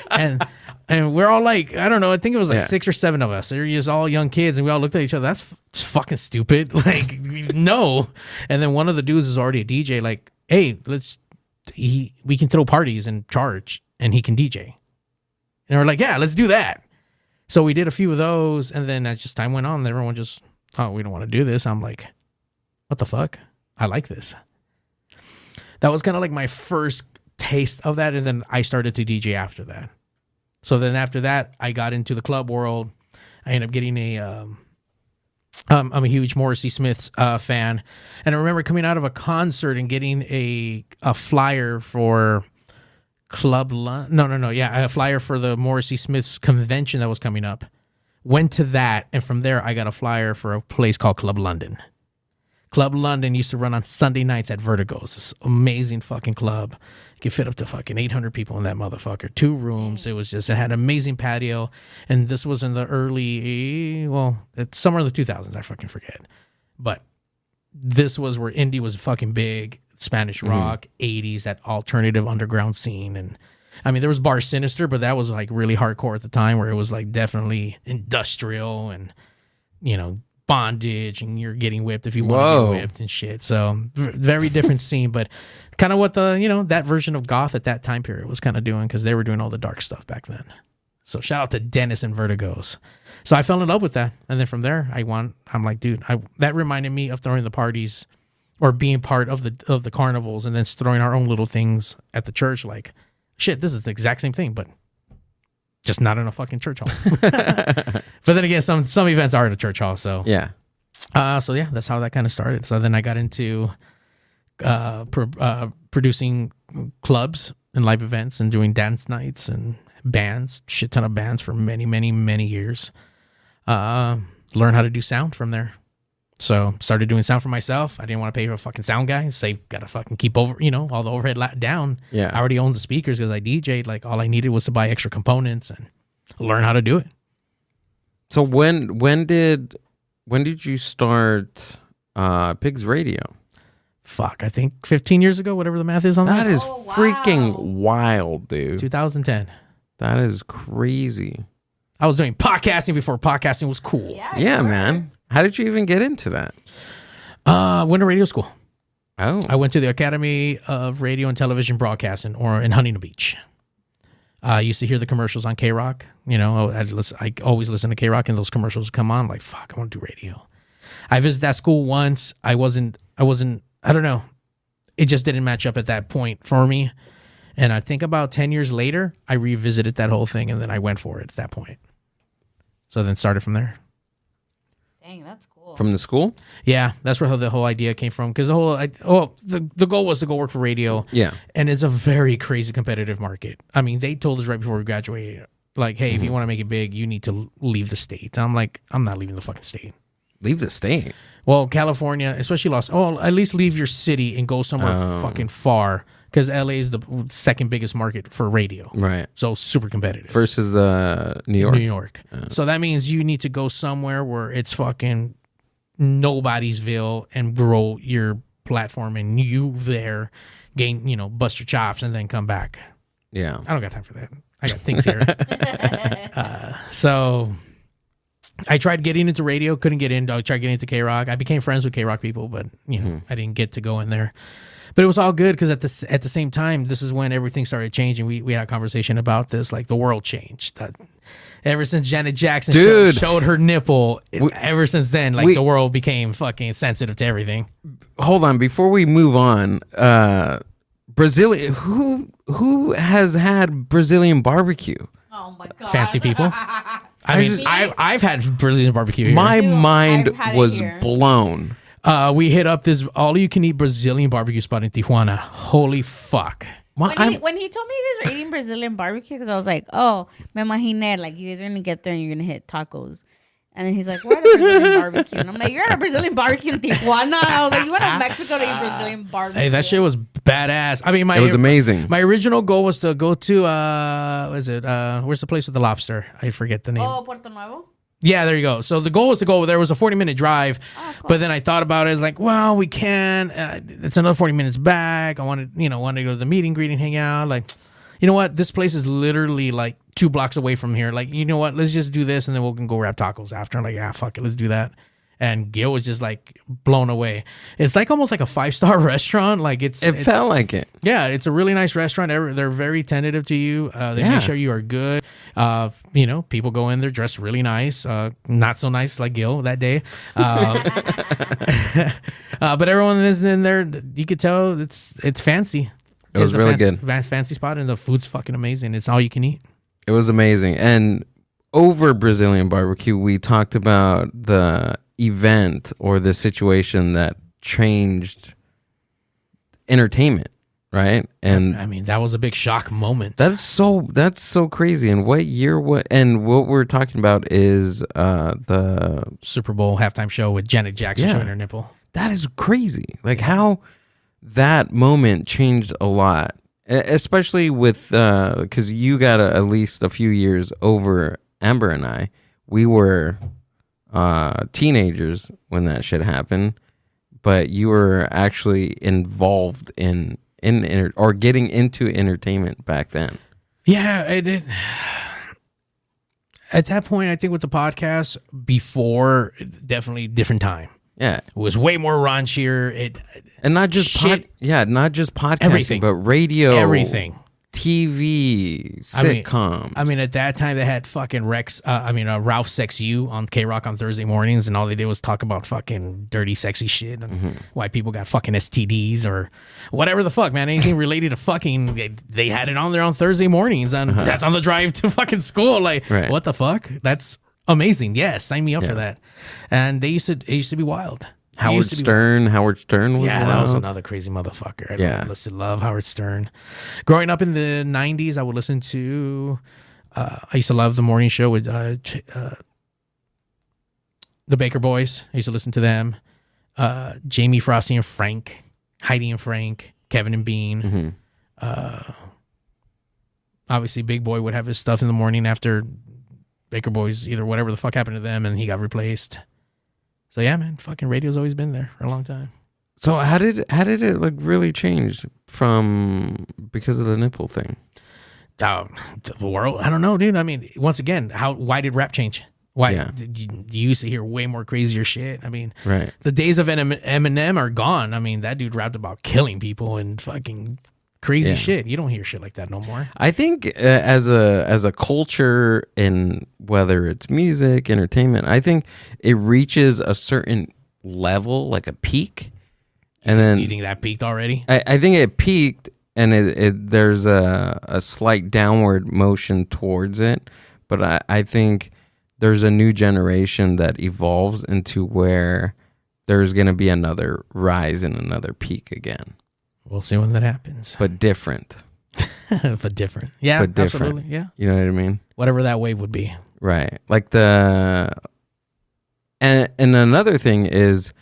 [SPEAKER 6] and we're all like, I don't know, I think it was like 6 or 7 of us. They're just all young kids, and we all looked at each other. That's fucking stupid. Like, no. And then one of the dudes is already a DJ, like, hey, we can throw parties and charge, and he can DJ. And we're like, yeah, let's do that. So we did a few of those, and then as just time went on, everyone just, oh, we don't want to do this. I'm like, what the fuck? I like this. That was kind of like my first taste of that, and then I started to DJ after that. So then after that, I got into the club world. I ended up getting I'm a huge Morrissey Smith fan, and I remember coming out of a concert and getting a flyer for a flyer for the Morrissey Smith convention that was coming up. Went to that, and from there, I got a flyer for a place called Club London. Club London used to run on Sunday nights at Vertigo's. This amazing fucking club. You could fit up to fucking 800 people in that motherfucker. 2 rooms. It had an amazing patio, and this was in the it's somewhere in the 2000s. I fucking forget. But this was where indie was fucking big, Spanish rock, 80s, that alternative underground scene, and I mean, there was Bar Sinister, but that was like really hardcore at the time, where it was like definitely industrial and, you know, bondage, and you're getting whipped if you want to get whipped and shit. So very different scene, but kind of what that version of goth at that time period was kind of doing, because they were doing all the dark stuff back then. So shout out to Dennis and Vertigo's. So I fell in love with that. And then from there, I'm like, dude, that reminded me of throwing the parties or being part of the carnivals, and then throwing our own little things at the church. Like, shit, this is the exact same thing, but just not in a fucking church hall. But then again, some events are in a church hall, so
[SPEAKER 5] yeah.
[SPEAKER 6] So yeah, that's how that kind of started. So then I got into producing clubs and live events and doing dance nights and bands, shit ton of bands for many, many, many years. Learn how to do sound from there. So started doing sound for myself. I didn't want to pay for a fucking sound guy. Gotta fucking keep all the overhead down.
[SPEAKER 5] Yeah.
[SPEAKER 6] I already owned the speakers because I DJ'd. Like, all I needed was to buy extra components and learn how to do it.
[SPEAKER 5] So when did you start Pigzradio?
[SPEAKER 6] fuck, I think 15 years ago, whatever the math is on that.
[SPEAKER 5] That is freaking wild, dude.
[SPEAKER 6] 2010.
[SPEAKER 5] That is crazy.
[SPEAKER 6] I was doing podcasting before podcasting was cool.
[SPEAKER 5] Yeah, man. How did you even get into that?
[SPEAKER 6] Went to radio school.
[SPEAKER 5] Oh.
[SPEAKER 6] I went to the Academy of Radio and Television Broadcasting, or in Huntington Beach. I used to hear the commercials on K-Rock. You know, I always listen to K-Rock, and those commercials come on. Like, fuck, I want to do radio. I visited that school once. I wasn't, I don't know. It just didn't match up at that point for me. And I think about 10 years later, I revisited that whole thing, and then I went for it at that point. So then started from there.
[SPEAKER 2] Dang, that's cool.
[SPEAKER 5] From the school?
[SPEAKER 6] Yeah, that's where the whole idea came from. Because the goal was to go work for radio.
[SPEAKER 5] Yeah.
[SPEAKER 6] And it's a very crazy competitive market. I mean, they told us right before we graduated, like, hey, if you want to make it big, you need to leave the state. I'm like, I'm not leaving the fucking state.
[SPEAKER 5] Leave the state?
[SPEAKER 6] Well, California, especially at least leave your city and go somewhere fucking far. Because LA is the second biggest market for radio.
[SPEAKER 5] Right.
[SPEAKER 6] So super competitive.
[SPEAKER 5] First is New York.
[SPEAKER 6] New York. So that means you need to go somewhere where it's fucking nobody'sville and grow your platform and you there gain, bust your chops and then come back.
[SPEAKER 5] Yeah.
[SPEAKER 6] I don't got time for that. I got things here. So I tried getting into radio, couldn't get in. I tried getting into K-Rock. I became friends with K-Rock people, but I didn't get to go in there. But it was all good because at the same time, this is when everything started changing. We had a conversation about this, like the world changed. Ever since Janet Jackson showed her nipple, ever since then, the world became fucking sensitive to everything.
[SPEAKER 5] Hold on, before we move on, Brazilian, who has had Brazilian barbecue?
[SPEAKER 2] Oh my god,
[SPEAKER 6] fancy people. I've had Brazilian barbecue here.
[SPEAKER 5] My mind was blown.
[SPEAKER 6] We hit up this all-you-can-eat Brazilian barbecue spot in Tijuana. Holy fuck.
[SPEAKER 2] When he told me you guys were eating Brazilian barbecue, because I was like, oh, me imaginé, like, you guys are going to get there and you're going to hit tacos. And then he's like, we're at a Brazilian barbecue. And I'm like, you're at a Brazilian barbecue in Tijuana? I was like, you went to Mexico to eat Brazilian barbecue.
[SPEAKER 6] Hey, that shit was badass. I mean,
[SPEAKER 5] it was amazing.
[SPEAKER 6] My original goal was to go to, where's the place with the lobster? I forget the name.
[SPEAKER 2] Oh, Puerto Nuevo?
[SPEAKER 6] Yeah, there you go. So the goal was to go there. It was a 40-minute drive. Oh, cool. But then I thought about it. It's like, well, we can. It's another 40 minutes back. I wanted to go to the meet and greet and hang out. Like, you know what? This place is literally like 2 blocks away from here. Like, you know what? Let's just do this and then we can go grab tacos after. I'm like, yeah, fuck it. Let's do that. And Gil was just like blown away. It's like almost like a 5-star restaurant. Like it
[SPEAKER 5] felt like it.
[SPEAKER 6] Yeah, it's a really nice restaurant. They're very tentative to you. They make sure you are good. People go in there dressed really nice. Not so nice like Gil that day. But everyone is in there. You could tell it's fancy.
[SPEAKER 5] It was really good.
[SPEAKER 6] Fancy spot, and the food's fucking amazing. It's all you can eat.
[SPEAKER 5] It was amazing. And over Brazilian barbecue, we talked about the event or the situation that changed entertainment, right? And
[SPEAKER 6] I mean, that was a big shock moment.
[SPEAKER 5] That's so crazy. And what we're talking about is the
[SPEAKER 6] Super Bowl halftime show with Janet Jackson showing her nipple.
[SPEAKER 5] That is crazy. Like how that moment changed a lot, especially with because you got at least a few years over Amber and I. We were teenagers when that shit happened, but you were actually involved in or getting into entertainment back then.
[SPEAKER 6] Yeah, it did. At that point, I think with the podcast, before, definitely different time.
[SPEAKER 5] Yeah,
[SPEAKER 6] it was way more raunchier.
[SPEAKER 5] And not just not just podcasting,
[SPEAKER 6] everything.
[SPEAKER 5] But radio,
[SPEAKER 6] everything.
[SPEAKER 5] TV, sitcoms.
[SPEAKER 6] I mean, at that time they had fucking Ralph Sex You on K-Rock on Thursday mornings, and all they did was talk about fucking dirty, sexy shit and why people got fucking STDs or whatever the fuck, man. Anything related to fucking, they had it on there on Thursday mornings, and that's on the drive to fucking school. Like, what the fuck? That's amazing. Yes, sign me up for that. And it used to be wild.
[SPEAKER 5] Howard Stern was
[SPEAKER 6] that was another crazy motherfucker. I used to love Howard Stern. Growing up in the 90s, I would listen to I used to love the morning show with the Baker Boys. I used to listen to them. Jamie, Frosty, and Frank, Heidi and Frank, Kevin and Bean. Obviously, Big Boy would have his stuff in the morning after Baker Boys, either whatever the fuck happened to them, and he got replaced. So yeah, man, fucking radio's always been there for a long time.
[SPEAKER 5] So how did it like really change from because of the nipple thing?
[SPEAKER 6] The world, I don't know, dude. I mean, once again, why did rap change? Why you used to hear way more crazier shit? I mean,
[SPEAKER 5] right.
[SPEAKER 6] The days of Eminem are gone. I mean, that dude rapped about killing people and fucking crazy shit. You don't hear shit like that no more.
[SPEAKER 5] I think as a culture, in whether it's music, entertainment, I think it reaches a certain level, like a peak,
[SPEAKER 6] You think that peaked already?
[SPEAKER 5] I think it peaked, and there's a slight downward motion towards it, but I think there's a new generation that evolves into where there's going to be another rise and another peak again.
[SPEAKER 6] We'll see when that happens.
[SPEAKER 5] But different.
[SPEAKER 6] But different. Yeah,
[SPEAKER 5] but different.
[SPEAKER 6] Absolutely. Yeah.
[SPEAKER 5] You know what I mean?
[SPEAKER 6] Whatever that wave would be.
[SPEAKER 5] Right. Like and another thing is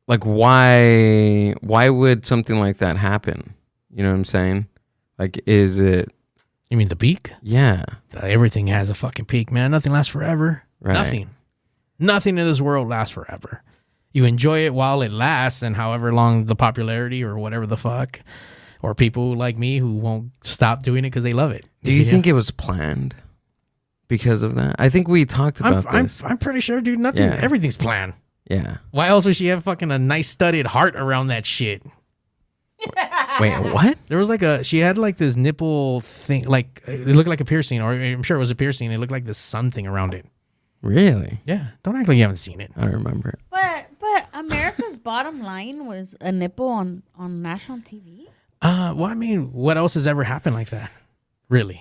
[SPEAKER 5] why would something like that happen? You know what I'm saying? Like, is it...
[SPEAKER 6] You mean the peak?
[SPEAKER 5] Yeah.
[SPEAKER 6] Everything has a fucking peak, man. Nothing lasts forever.
[SPEAKER 5] Right.
[SPEAKER 6] Nothing in this world lasts forever. You enjoy it while it lasts, and however long the popularity or whatever the fuck, or people like me who won't stop doing it because they love it.
[SPEAKER 5] Do you think it was planned because of that? I think we talked about this.
[SPEAKER 6] I'm pretty sure, dude. Everything's planned.
[SPEAKER 5] Yeah.
[SPEAKER 6] Why else would she have fucking a nice studded heart around that shit?
[SPEAKER 5] Wait, what?
[SPEAKER 6] There was she had like this nipple thing, like it looked like a piercing, or I'm sure it was a piercing. It looked like this sun thing around it.
[SPEAKER 5] Really?
[SPEAKER 6] Yeah. Don't act like you haven't seen it.
[SPEAKER 5] I remember it.
[SPEAKER 2] But America's bottom line was a nipple on national TV.
[SPEAKER 6] Well, I mean, what else has ever happened like that? Really?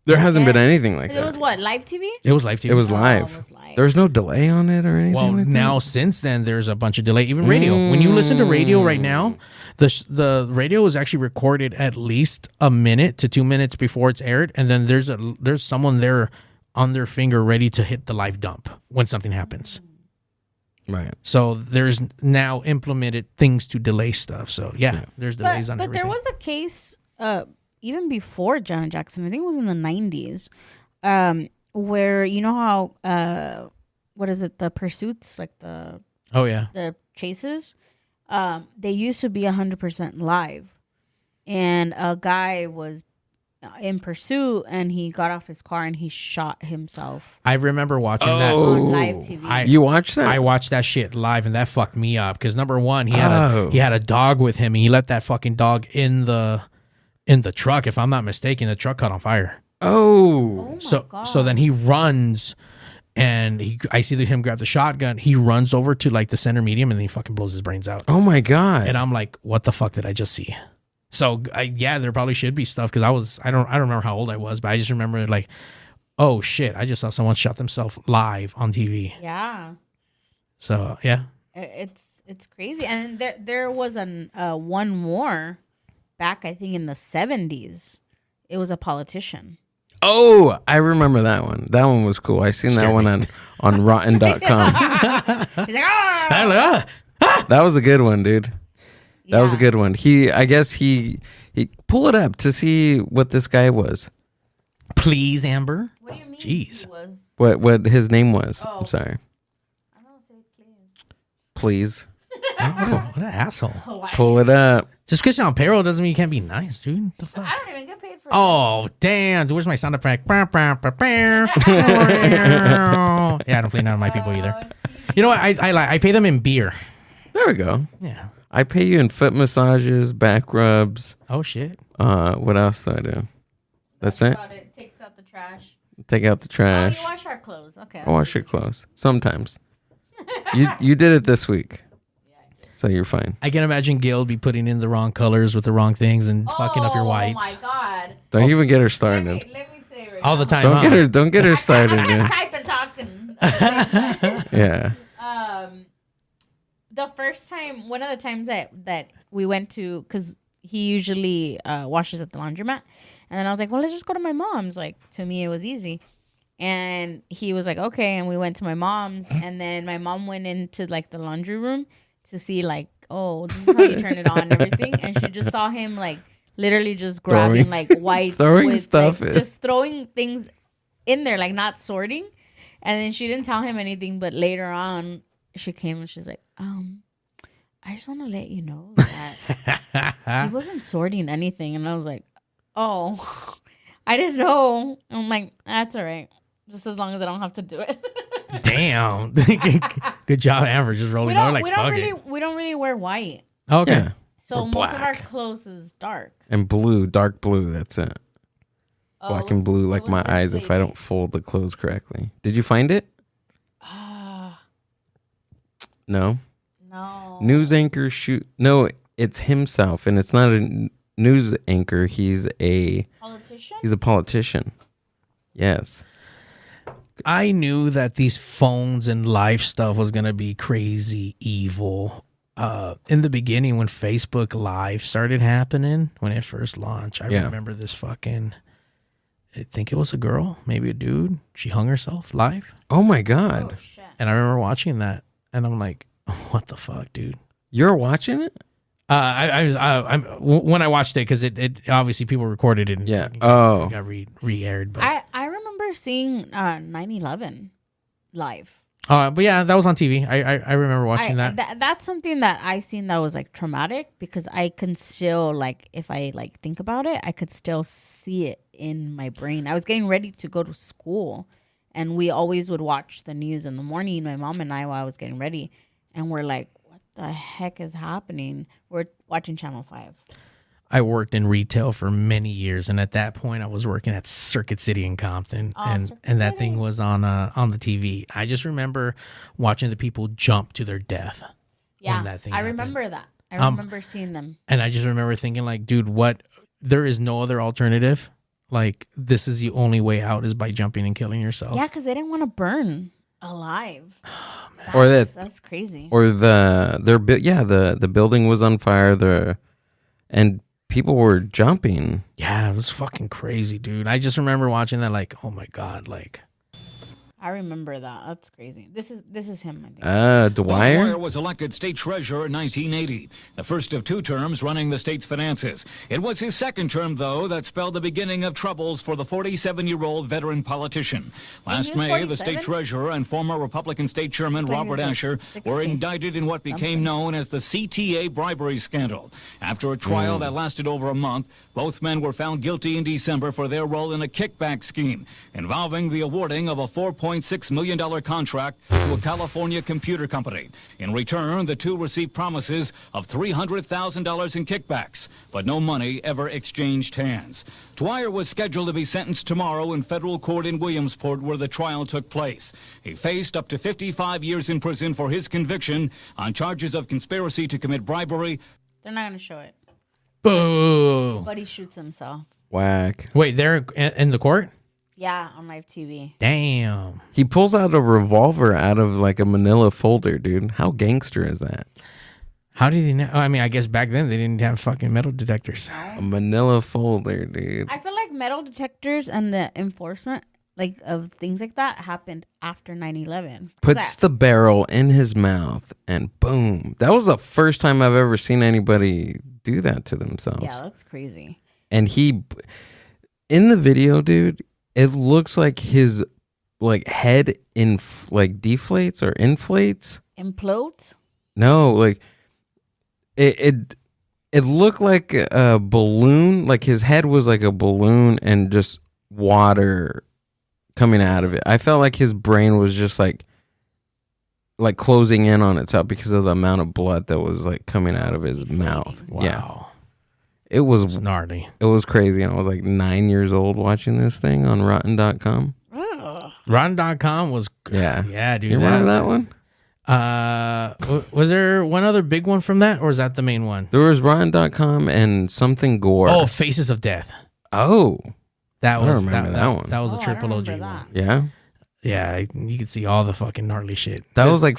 [SPEAKER 5] There hasn't been anything like that.
[SPEAKER 2] It was what, live TV?
[SPEAKER 6] It was live TV.
[SPEAKER 5] It was live. There was no delay on it or anything.
[SPEAKER 6] Well,
[SPEAKER 5] like
[SPEAKER 6] now
[SPEAKER 5] that?
[SPEAKER 6] since then, there's a bunch of delay. Even radio. When you listen to radio right now, the radio is actually recorded at least a minute to 2 minutes before it's aired, and then there's someone there on their finger ready to hit the live dump when something happens.
[SPEAKER 5] Right.
[SPEAKER 6] So there's now implemented things to delay stuff. So yeah. There's delays on everything.
[SPEAKER 2] But there was a case even before Janet Jackson. I think it was in the 90s. Where you know how what is it, the pursuits, like the chases, they used to be 100% live, and a guy was in pursuit and he got off his car and he shot himself.
[SPEAKER 6] I remember watching that
[SPEAKER 2] on live TV.
[SPEAKER 5] You watched that?
[SPEAKER 6] I watched that shit live, and that fucked me up because number one, he had a dog with him, and he let that fucking dog in the truck. If I'm not mistaken, the truck caught on fire.
[SPEAKER 5] Oh
[SPEAKER 6] so
[SPEAKER 2] God.
[SPEAKER 6] So then he runs, and I see him grab the shotgun. He runs over to like the center medium, and then he fucking blows his brains out.
[SPEAKER 5] Oh my God.
[SPEAKER 6] And I'm like, what the fuck did I just see? So there probably should be stuff because I don't remember how old I was, but I just remember like, oh shit, I just saw someone shot themselves live on TV.
[SPEAKER 2] Yeah.
[SPEAKER 6] So yeah,
[SPEAKER 2] it's crazy, and there was one more back, I think in the 70s. It was a politician.
[SPEAKER 5] Oh, I remember that one. That one was cool. I seen that one on rotten.com.
[SPEAKER 2] He's like, ah!
[SPEAKER 5] That was a good one, dude. That was a good one. I guess he pull it up to see what this guy was.
[SPEAKER 6] Please, Amber.
[SPEAKER 2] What do you mean?
[SPEAKER 6] Jeez.
[SPEAKER 2] He was?
[SPEAKER 5] What his name was.
[SPEAKER 2] Oh.
[SPEAKER 5] I'm sorry.
[SPEAKER 2] I don't say
[SPEAKER 5] Please.
[SPEAKER 6] What an asshole.
[SPEAKER 5] Pull it up.
[SPEAKER 6] Just because you're on payroll doesn't mean you can't be nice, dude. The fuck?
[SPEAKER 2] I don't even get paid for
[SPEAKER 6] Oh, damn. Where's my sound effect? Yeah, I don't play none of my people either. You know what? I pay them in beer.
[SPEAKER 5] There we go.
[SPEAKER 6] Yeah.
[SPEAKER 5] I pay you in foot massages, back rubs.
[SPEAKER 6] Oh, shit.
[SPEAKER 5] What else do I do? That's it?
[SPEAKER 2] About it. Takes out the trash.
[SPEAKER 5] Take out the
[SPEAKER 2] Oh,
[SPEAKER 5] trash.
[SPEAKER 2] you wash our clothes. Okay.
[SPEAKER 5] I wash your clothes. Sometimes. You did it this week. So you're fine.
[SPEAKER 6] I can imagine Gail be putting in the wrong colors with the wrong things and fucking up your whites.
[SPEAKER 2] Oh, my God.
[SPEAKER 5] Don't even get her started.
[SPEAKER 2] Let me say right
[SPEAKER 6] All
[SPEAKER 2] now.
[SPEAKER 6] the time.
[SPEAKER 5] Don't get her started.
[SPEAKER 2] I'm
[SPEAKER 5] dude.
[SPEAKER 2] not type and talking. at the same time.
[SPEAKER 5] Yeah.
[SPEAKER 2] The first time, one of the times that we went to, because he usually washes at the laundromat, and then I was like, well, let's just go to my mom's. Like, to me, it was easy. And he was like, okay, and we went to my mom's, and then my mom went into like the laundry room to see like, oh, this is how you turn it on and everything, and she just saw him like literally just grabbing like whites,
[SPEAKER 5] throwing stuff in.
[SPEAKER 2] just throwing things in there, like not sorting. And then she didn't tell him anything, but later on, she came and she's like, I just want to let you know that he wasn't sorting anything. And I was like, oh, I didn't know. And I'm like, that's all right. Just as long as I don't have to do it.
[SPEAKER 6] Damn. Good job, Amber. Just rolling over like, fuck it.
[SPEAKER 2] We don't really wear white.
[SPEAKER 6] Okay.
[SPEAKER 5] Yeah.
[SPEAKER 2] So
[SPEAKER 5] Or
[SPEAKER 2] most of our
[SPEAKER 5] black.
[SPEAKER 2] clothes is dark.
[SPEAKER 5] And blue, dark blue. That's it. Black and blue, like my
[SPEAKER 2] what's
[SPEAKER 5] eyes,
[SPEAKER 2] this
[SPEAKER 5] if I
[SPEAKER 2] lady?
[SPEAKER 5] don't fold the clothes correctly. Did you find it? No.
[SPEAKER 2] No.
[SPEAKER 5] News anchor shoot. No, it's himself, and it's not a news anchor. He's a
[SPEAKER 2] Politician?
[SPEAKER 5] He's a politician. Yes.
[SPEAKER 6] I knew that these phones and live stuff was going to be crazy evil. In the beginning, when Facebook Live started happening, when it first launched, I remember this fucking, I think it was a girl, maybe a dude. She hung herself live.
[SPEAKER 5] Oh my God.
[SPEAKER 2] Oh, shit.
[SPEAKER 6] And I remember watching that, and I'm like, what the fuck, dude?
[SPEAKER 5] You're watching it?
[SPEAKER 6] When I watched it, because it obviously people recorded it and
[SPEAKER 5] Yeah.
[SPEAKER 6] fucking
[SPEAKER 5] Oh.
[SPEAKER 6] got re-aired. But
[SPEAKER 2] I remember seeing 9/11 live.
[SPEAKER 6] but yeah, that was on TV. I remember watching that.
[SPEAKER 2] That's something that I seen that was like traumatic, because I can still, like, if I like think about it, I could still see it in my brain. I was getting ready to go to school, and we always would watch the news in the morning, my mom and I, while I was getting ready, and we're like, what the heck is happening? We're watching Channel 5.
[SPEAKER 6] I worked in retail for many years, and at that point, I was working at Circuit City in Compton, and that thing was on the TV. I just remember watching the people jump to their death.
[SPEAKER 2] Yeah,
[SPEAKER 6] when that thing
[SPEAKER 2] I
[SPEAKER 6] happened.
[SPEAKER 2] remember that. I remember seeing them.
[SPEAKER 6] And I just remember thinking, like, dude, what? There is no other alternative. Like, this is the only way out is by jumping and killing yourself.
[SPEAKER 2] Yeah, because they didn't want to burn alive.
[SPEAKER 5] Or
[SPEAKER 2] That's crazy.
[SPEAKER 5] Or the building was on fire. And people were jumping.
[SPEAKER 6] Yeah, it was fucking crazy, dude. I just remember watching that, like, oh my God, like.
[SPEAKER 2] I remember that. That's crazy. This is him, I think.
[SPEAKER 5] Dwyer
[SPEAKER 10] was elected state treasurer in 1980, the first of 2 terms running the state's finances. It was his second term, though, that spelled the beginning of troubles for the 47-year-old veteran politician. Last May, the state treasurer and former Republican state chairman Robert Asher were indicted in what became known as the CTA bribery scandal. After a trial that lasted over a month, both men were found guilty in December for their role in a kickback scheme involving the awarding of a $4.6 million contract to a California computer company. In return, the two received promises of $300,000 in kickbacks, but no money ever exchanged hands. Dwyer was scheduled to be sentenced tomorrow in federal court in Williamsport, where the trial took place. He faced up to 55 years in prison for his conviction on charges of conspiracy to commit bribery.
[SPEAKER 2] They're not going to show it.
[SPEAKER 6] Boo.
[SPEAKER 2] But he shoots himself.
[SPEAKER 5] whack.
[SPEAKER 6] Wait, they're in the court?
[SPEAKER 2] Yeah, on live TV.
[SPEAKER 6] Damn.
[SPEAKER 5] He pulls out a revolver out of like a manila folder, dude. How gangster is that?
[SPEAKER 6] How did he know? I mean, I guess back then they didn't have fucking metal detectors.
[SPEAKER 5] A manila folder, dude.
[SPEAKER 2] I feel like metal detectors and the enforcement like of things like that happened after 9/11.
[SPEAKER 5] Puts the barrel in his mouth and boom. That was the first time I've ever seen anybody do that to themselves.
[SPEAKER 2] Yeah, that's crazy.
[SPEAKER 5] And he, in the video, dude, it looks like his like head deflates or inflates.
[SPEAKER 2] Implodes?
[SPEAKER 5] No, like it looked like a balloon. Like his head was like a balloon and just water coming out of it. I felt like his brain was just like closing in on itself because of the amount of blood that was like coming out of his mouth.
[SPEAKER 6] Wow.
[SPEAKER 5] Yeah. It was
[SPEAKER 6] gnarly.
[SPEAKER 5] It was crazy. I was like 9 years old watching this thing on Rotten.com.
[SPEAKER 6] Rotten.com was yeah, dude.
[SPEAKER 5] You remember that one?
[SPEAKER 6] Was there one other big one from that, or is that the main one?
[SPEAKER 5] There was Rotten.com and something gore.
[SPEAKER 6] Oh, Faces of Death.
[SPEAKER 5] Oh,
[SPEAKER 6] that was
[SPEAKER 5] I remember that one.
[SPEAKER 6] That was a triple OG one.
[SPEAKER 5] Yeah.
[SPEAKER 6] Yeah, you could see all the fucking gnarly shit.
[SPEAKER 5] That was like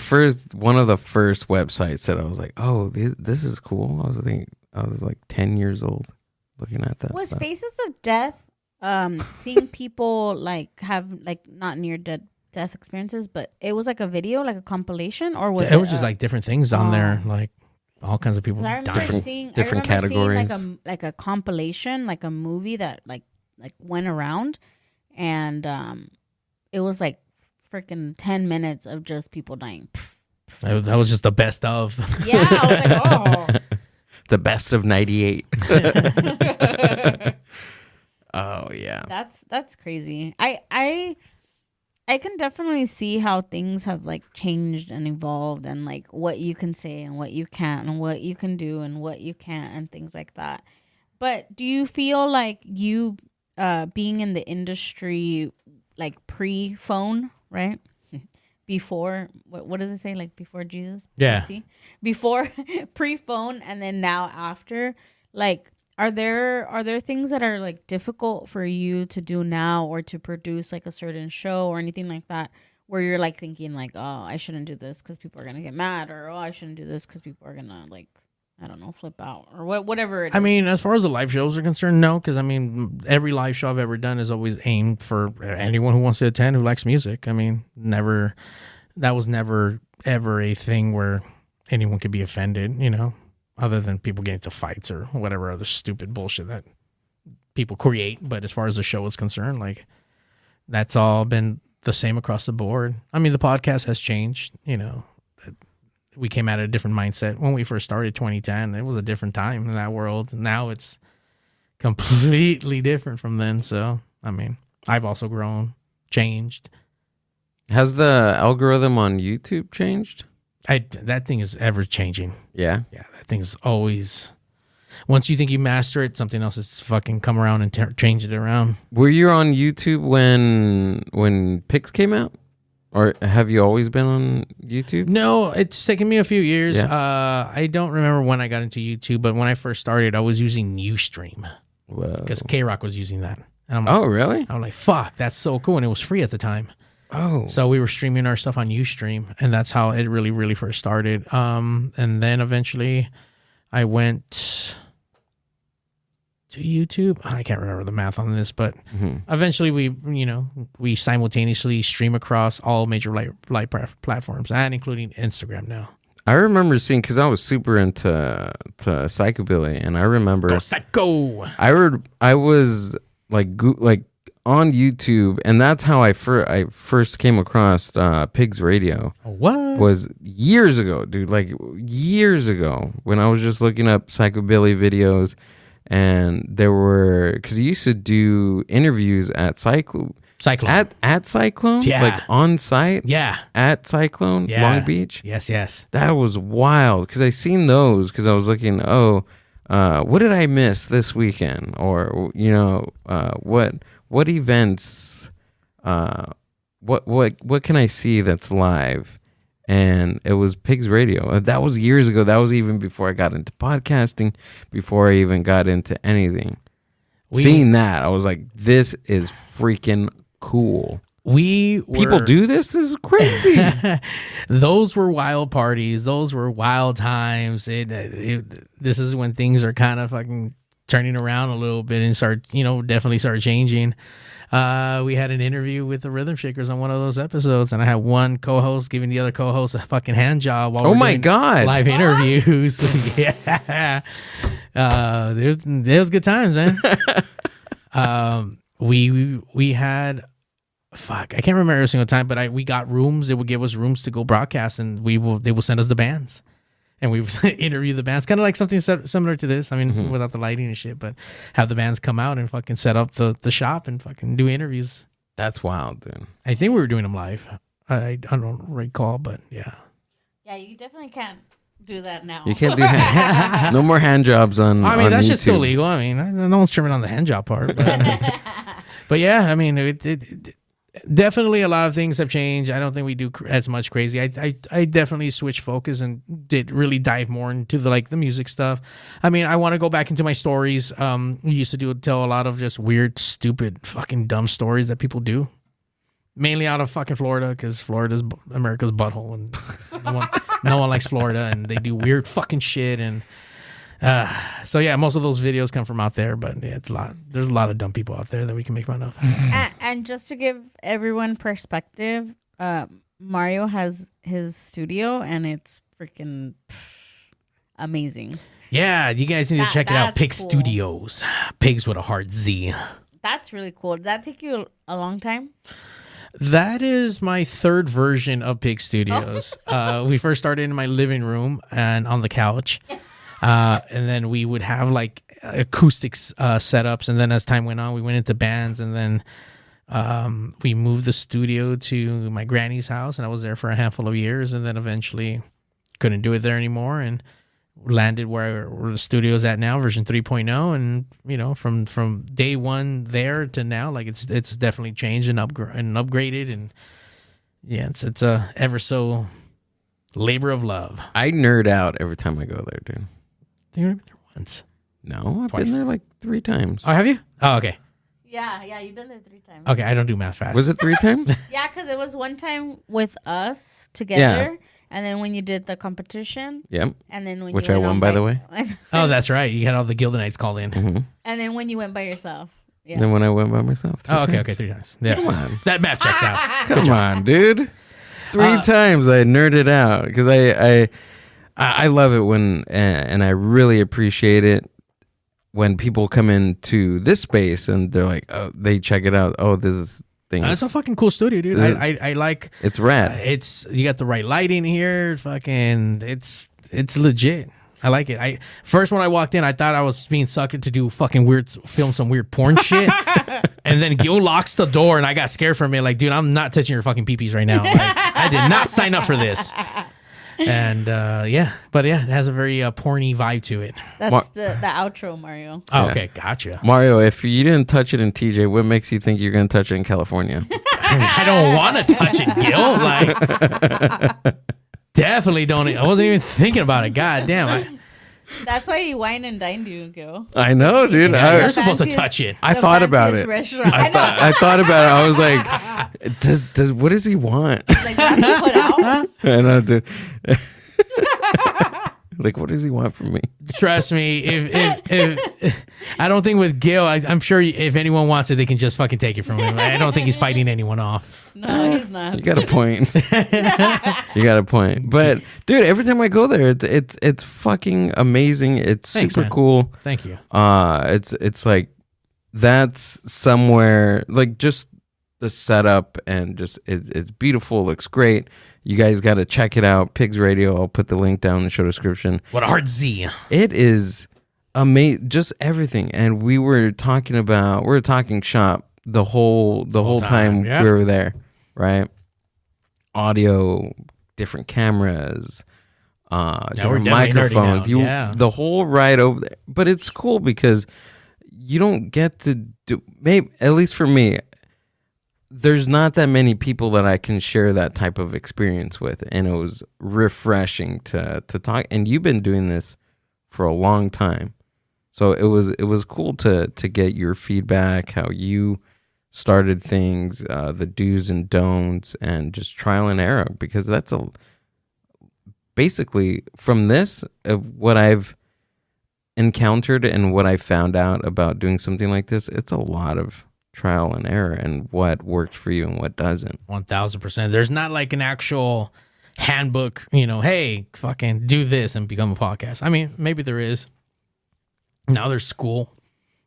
[SPEAKER 5] one of the first websites that I was like, oh, this is cool. I was like 10 years old looking at that.
[SPEAKER 2] Was
[SPEAKER 5] stuff.
[SPEAKER 2] Faces of Death seeing people like have like not near death experiences, but it was like a video, like a compilation, or was
[SPEAKER 6] it was just like different things on there, like all kinds of people dying.
[SPEAKER 5] Different categories.
[SPEAKER 2] Seeing like a compilation, like a movie that like went around, and it was like freaking 10 minutes of just people dying.
[SPEAKER 6] That was just the best of.
[SPEAKER 2] Yeah, I was like, oh.
[SPEAKER 5] The best of 98. Oh yeah.
[SPEAKER 2] That's crazy. I can definitely see how things have like changed and evolved, and like what you can say and what you can't, and what you can do and what you can't, and things like that. But do you feel like you being in the industry like pre-phone, right? Before, what does it say? Like before Jesus?
[SPEAKER 6] Yeah.
[SPEAKER 2] BC? Before pre-phone and then now after, like are there things that are like difficult for you to do now, or to produce like a certain show or anything like that, where you're like thinking like, oh, I shouldn't do this because people are gonna get mad, or oh, I shouldn't do this because people are gonna like, I don't know, flip out, or whatever it is.
[SPEAKER 6] I mean, as far as the live shows are concerned, no, because I mean, every live show I've ever done is always aimed for anyone who wants to attend who likes music. I mean, that was never ever a thing where anyone could be offended, you know, other than people getting into fights or whatever other stupid bullshit that people create. But as far as the show is concerned, like, that's all been the same across the board. I mean, the podcast has changed, you know. We came at a different mindset when we first started 2010. It was a different time in that world. Now it's completely different from then. So, I mean, I've also grown, changed.
[SPEAKER 5] Has the algorithm on YouTube changed?
[SPEAKER 6] That thing is ever changing.
[SPEAKER 5] Yeah.
[SPEAKER 6] Yeah, that thing is always. Once you think you master it, something else is fucking come around and change it around.
[SPEAKER 5] Were you on YouTube when Pix came out? Or have you always been on YouTube?
[SPEAKER 6] No, it's taken me a few years.
[SPEAKER 5] Yeah.
[SPEAKER 6] I don't remember when I got into YouTube, but when I first started, I was using Ustream. Because K-Rock was using that. And I'm like,
[SPEAKER 5] oh, really?
[SPEAKER 6] I'm like, fuck, that's so cool. And it was free at the time.
[SPEAKER 5] Oh.
[SPEAKER 6] So we were streaming our stuff on Ustream, and that's how it really, really first started. And then eventually I went to YouTube. I can't remember the math on this, but eventually we simultaneously stream across all major live platforms, and including Instagram now.
[SPEAKER 5] I remember seeing, because I was super into psychobilly, and I remember
[SPEAKER 6] Go psycho.
[SPEAKER 5] I was like on YouTube, and that's how I first came across Pigzradio.
[SPEAKER 6] What?
[SPEAKER 5] Was years ago, dude. Like years ago, when I was just looking up psychobilly videos. And there were, because he used to do interviews at Cyclone. At Cyclone?
[SPEAKER 6] Yeah.
[SPEAKER 5] Like on site?
[SPEAKER 6] Yeah.
[SPEAKER 5] At Cyclone,
[SPEAKER 6] Yeah.
[SPEAKER 5] Long Beach?
[SPEAKER 6] Yes.
[SPEAKER 5] That was wild, because I seen those, because I was looking, what did I miss this weekend? Or, you know, what events, what can I see that's live? And it was Pigzradio. That was years ago. That was even before I got into podcasting, before I even got into anything. Seeing that, I was like, this is freaking cool. People do this? This is crazy.
[SPEAKER 6] Those were wild parties. Those were wild times. This is when things are kind of fucking turning around a little bit and definitely start changing. We had an interview with the Rhythm Shakers on one of those episodes, and I had one co-host giving the other co-host a fucking hand job while we're doing live interviews. Yeah. There was good times, man. We had, I can't remember every single time, but we got rooms. They would give us rooms to go broadcast, and they will send us the bands. And we interview the bands, kind of like something similar to this. I mean, without the lighting and shit, but have the bands come out and fucking set up the shop and fucking do interviews.
[SPEAKER 5] That's wild, dude.
[SPEAKER 6] I think we were doing them live. I don't recall, but yeah.
[SPEAKER 2] Yeah, you definitely can't do that now.
[SPEAKER 5] You can't do no more hand jobs on.
[SPEAKER 6] I mean,
[SPEAKER 5] on
[SPEAKER 6] that's
[SPEAKER 5] YouTube.
[SPEAKER 6] just still legal. I mean, no one's trimming on the hand job part. But yeah, I mean, it definitely a lot of things have changed. I don't think we do as much crazy. I definitely switched focus and did really dive more into the music stuff. I mean, I want to go back into my stories. We used to tell a lot of just weird, stupid, fucking dumb stories that people do. Mainly out of fucking Florida, because Florida's America's butthole, and no one likes Florida, and they do weird fucking shit. And so yeah, most of those videos come from out there, but yeah, there's a lot of dumb people out there that we can make fun of.
[SPEAKER 2] And just to give everyone perspective, Mario has his studio, and it's freaking amazing.
[SPEAKER 6] Yeah, you guys need to check it out. Pig
[SPEAKER 2] cool.
[SPEAKER 6] Studios, Pigs with a hard Z.
[SPEAKER 2] That's really cool. Did that take you a long time?
[SPEAKER 6] That is my third version of Pig Studios. We first started in my living room and on the couch. And then we would have like acoustics setups. And then as time went on, we went into bands. And then we moved the studio to my granny's house. And I was there for a handful of years. And then eventually couldn't do it there anymore. And landed where the studio's at now, version 3.0. And, you know, from day one there to now, like it's definitely changed and upgraded. And yeah, it's a ever so labor of love.
[SPEAKER 5] I nerd out every time I go there, dude.
[SPEAKER 6] You've been there once.
[SPEAKER 5] No, I've
[SPEAKER 6] Twice.
[SPEAKER 5] been there like 3 times.
[SPEAKER 6] Oh, have you? Oh, okay.
[SPEAKER 2] Yeah, you've been there 3 times.
[SPEAKER 6] Okay, I don't do math fast.
[SPEAKER 5] Was it 3 times?
[SPEAKER 2] Yeah, because it was one time with us together, and then when you did the competition.
[SPEAKER 5] Yep.
[SPEAKER 2] And then when
[SPEAKER 5] which
[SPEAKER 2] you
[SPEAKER 5] I
[SPEAKER 2] went
[SPEAKER 5] won,
[SPEAKER 2] on
[SPEAKER 5] by the way.
[SPEAKER 6] Oh, that's right. You had all the Gildanites called in.
[SPEAKER 5] Mm-hmm.
[SPEAKER 2] And then when you went by yourself. Yeah.
[SPEAKER 5] Then when I went by myself. 3
[SPEAKER 6] Oh, okay,
[SPEAKER 5] times.
[SPEAKER 6] okay, 3 times. Yeah.
[SPEAKER 5] Come on.
[SPEAKER 6] That math checks out.
[SPEAKER 5] Come on, dude. 3 times I nerded out because I love it when, and I really appreciate it when people come into this space and they're like, oh, they check it out. Oh, this thing.
[SPEAKER 6] It's a fucking cool studio, dude. I like.
[SPEAKER 5] It's rad.
[SPEAKER 6] You got the right lighting here. Fucking, it's legit. I like it. First when I walked in, I thought I was being suckered to do fucking film some weird porn shit. And then Gil locks the door, and I got scared from it. Like, dude, I'm not touching your fucking peepees right now. Like, I did not sign up for this. And but it has a very porny vibe to it.
[SPEAKER 2] That's the outro, Mario.
[SPEAKER 6] Oh, okay, gotcha.
[SPEAKER 5] Mario, if you didn't touch it in TJ, what makes you think you're going to touch it in California?
[SPEAKER 6] I don't want to touch it, Gil. Like, definitely don't. I wasn't even thinking about it. God damn.
[SPEAKER 2] That's why he wine and dined you, Gil.
[SPEAKER 5] I know, dude.
[SPEAKER 6] You're supposed to touch it.
[SPEAKER 5] I thought about it. I thought about it. I was like, does what does he want?
[SPEAKER 2] Like, what do you put out?
[SPEAKER 5] I know, dude. Like, what does he want from me?
[SPEAKER 6] Trust me, if I don't think with Gil, I'm sure if anyone wants it, they can just fucking take it from him. I don't think he's fighting anyone off.
[SPEAKER 2] No, he's not.
[SPEAKER 5] You got a point. You got a point. But dude, every time I go there, it's fucking amazing. It's
[SPEAKER 6] Thanks,
[SPEAKER 5] super
[SPEAKER 6] man.
[SPEAKER 5] cool.
[SPEAKER 6] Thank you.
[SPEAKER 5] It's like that's somewhere like just the setup and just it's beautiful. Looks great. You guys got to check it out. Pigzradio. I'll put the link down in the show description.
[SPEAKER 6] What a hard Z.
[SPEAKER 5] It is amazing. Just everything. And we were talking shop the whole time
[SPEAKER 6] yeah.
[SPEAKER 5] we were there, right? Audio, different cameras, different microphones. The whole ride over there. But it's cool because you don't get to do, maybe at least for me, there's not that many people that I can share that type of experience with, and it was refreshing to talk. And you've been doing this for a long time, so it was cool to get your feedback, how you started things, the do's and don'ts, and just trial and error. Because that's basically from this what I've encountered and what I found out about doing something like this. It's a lot of trial and error and what works for you and what doesn't.
[SPEAKER 6] 1000%. There's not like an actual handbook, hey, fucking do this and become a podcast. I mean, maybe there is. Now there's school.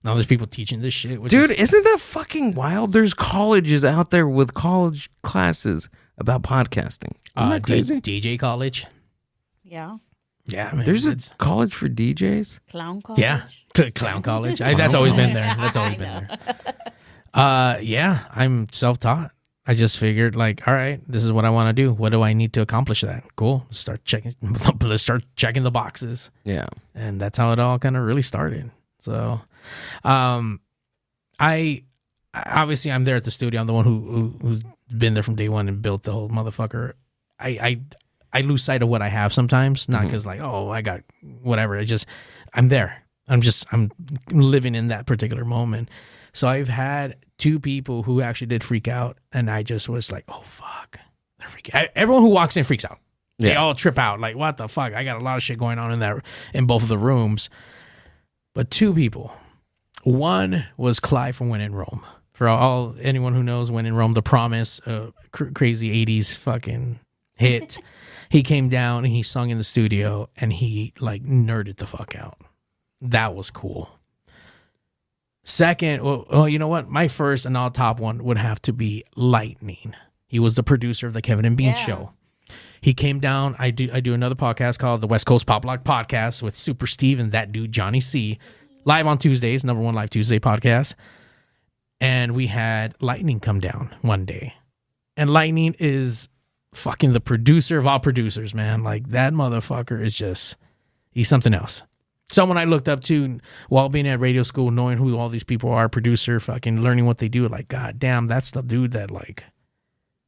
[SPEAKER 6] Now there's people teaching this shit.
[SPEAKER 5] Dude, isn't that fucking wild? There's colleges out there with college classes about podcasting. Isn't that crazy?
[SPEAKER 6] DJ college.
[SPEAKER 2] Yeah.
[SPEAKER 6] Yeah, man.
[SPEAKER 5] There's a college for DJs?
[SPEAKER 2] Clown college.
[SPEAKER 6] Yeah. Clown college. That's always been there. That's always been there. Yeah, I'm self-taught. I just figured, like, all right, this is what I want to do. What do I need to accomplish that? Cool. Let's start checking the boxes.
[SPEAKER 5] Yeah.
[SPEAKER 6] And that's how it all kind of really started. So, I obviously I'm there at the studio. I'm the one who's been there from day one and built the whole motherfucker. I lose sight of what I have sometimes, not because like, oh, I got whatever. I'm there. I'm living in that particular moment. So I've had 2 people who actually did freak out, and I just was like, oh, fuck. They're freaking out. Everyone who walks in freaks out. Yeah. They all trip out. Like, what the fuck? I got a lot of shit going on in both of the rooms. But 2 people. One was Clive from When in Rome. For anyone who knows When in Rome, The Promise, crazy 80s fucking hit. He came down and he sung in the studio, and he like nerded the fuck out. That was cool. Second, well, you know what? My first and all top one would have to be Lightning. He was the producer of the Kevin and Bean show. He came down. I do another podcast called the Westcoast Poplock Podcast with Super Steve and that dude Johnny C. Live on Tuesdays, #1 Live Tuesday podcast. And we had Lightning come down one day. And Lightning is fucking the producer of all producers, man. Like, that motherfucker is just, he's something else. Someone I looked up to while being at radio school, knowing who all these people are, producer, fucking learning what they do. Like, God damn, that's the dude that, like,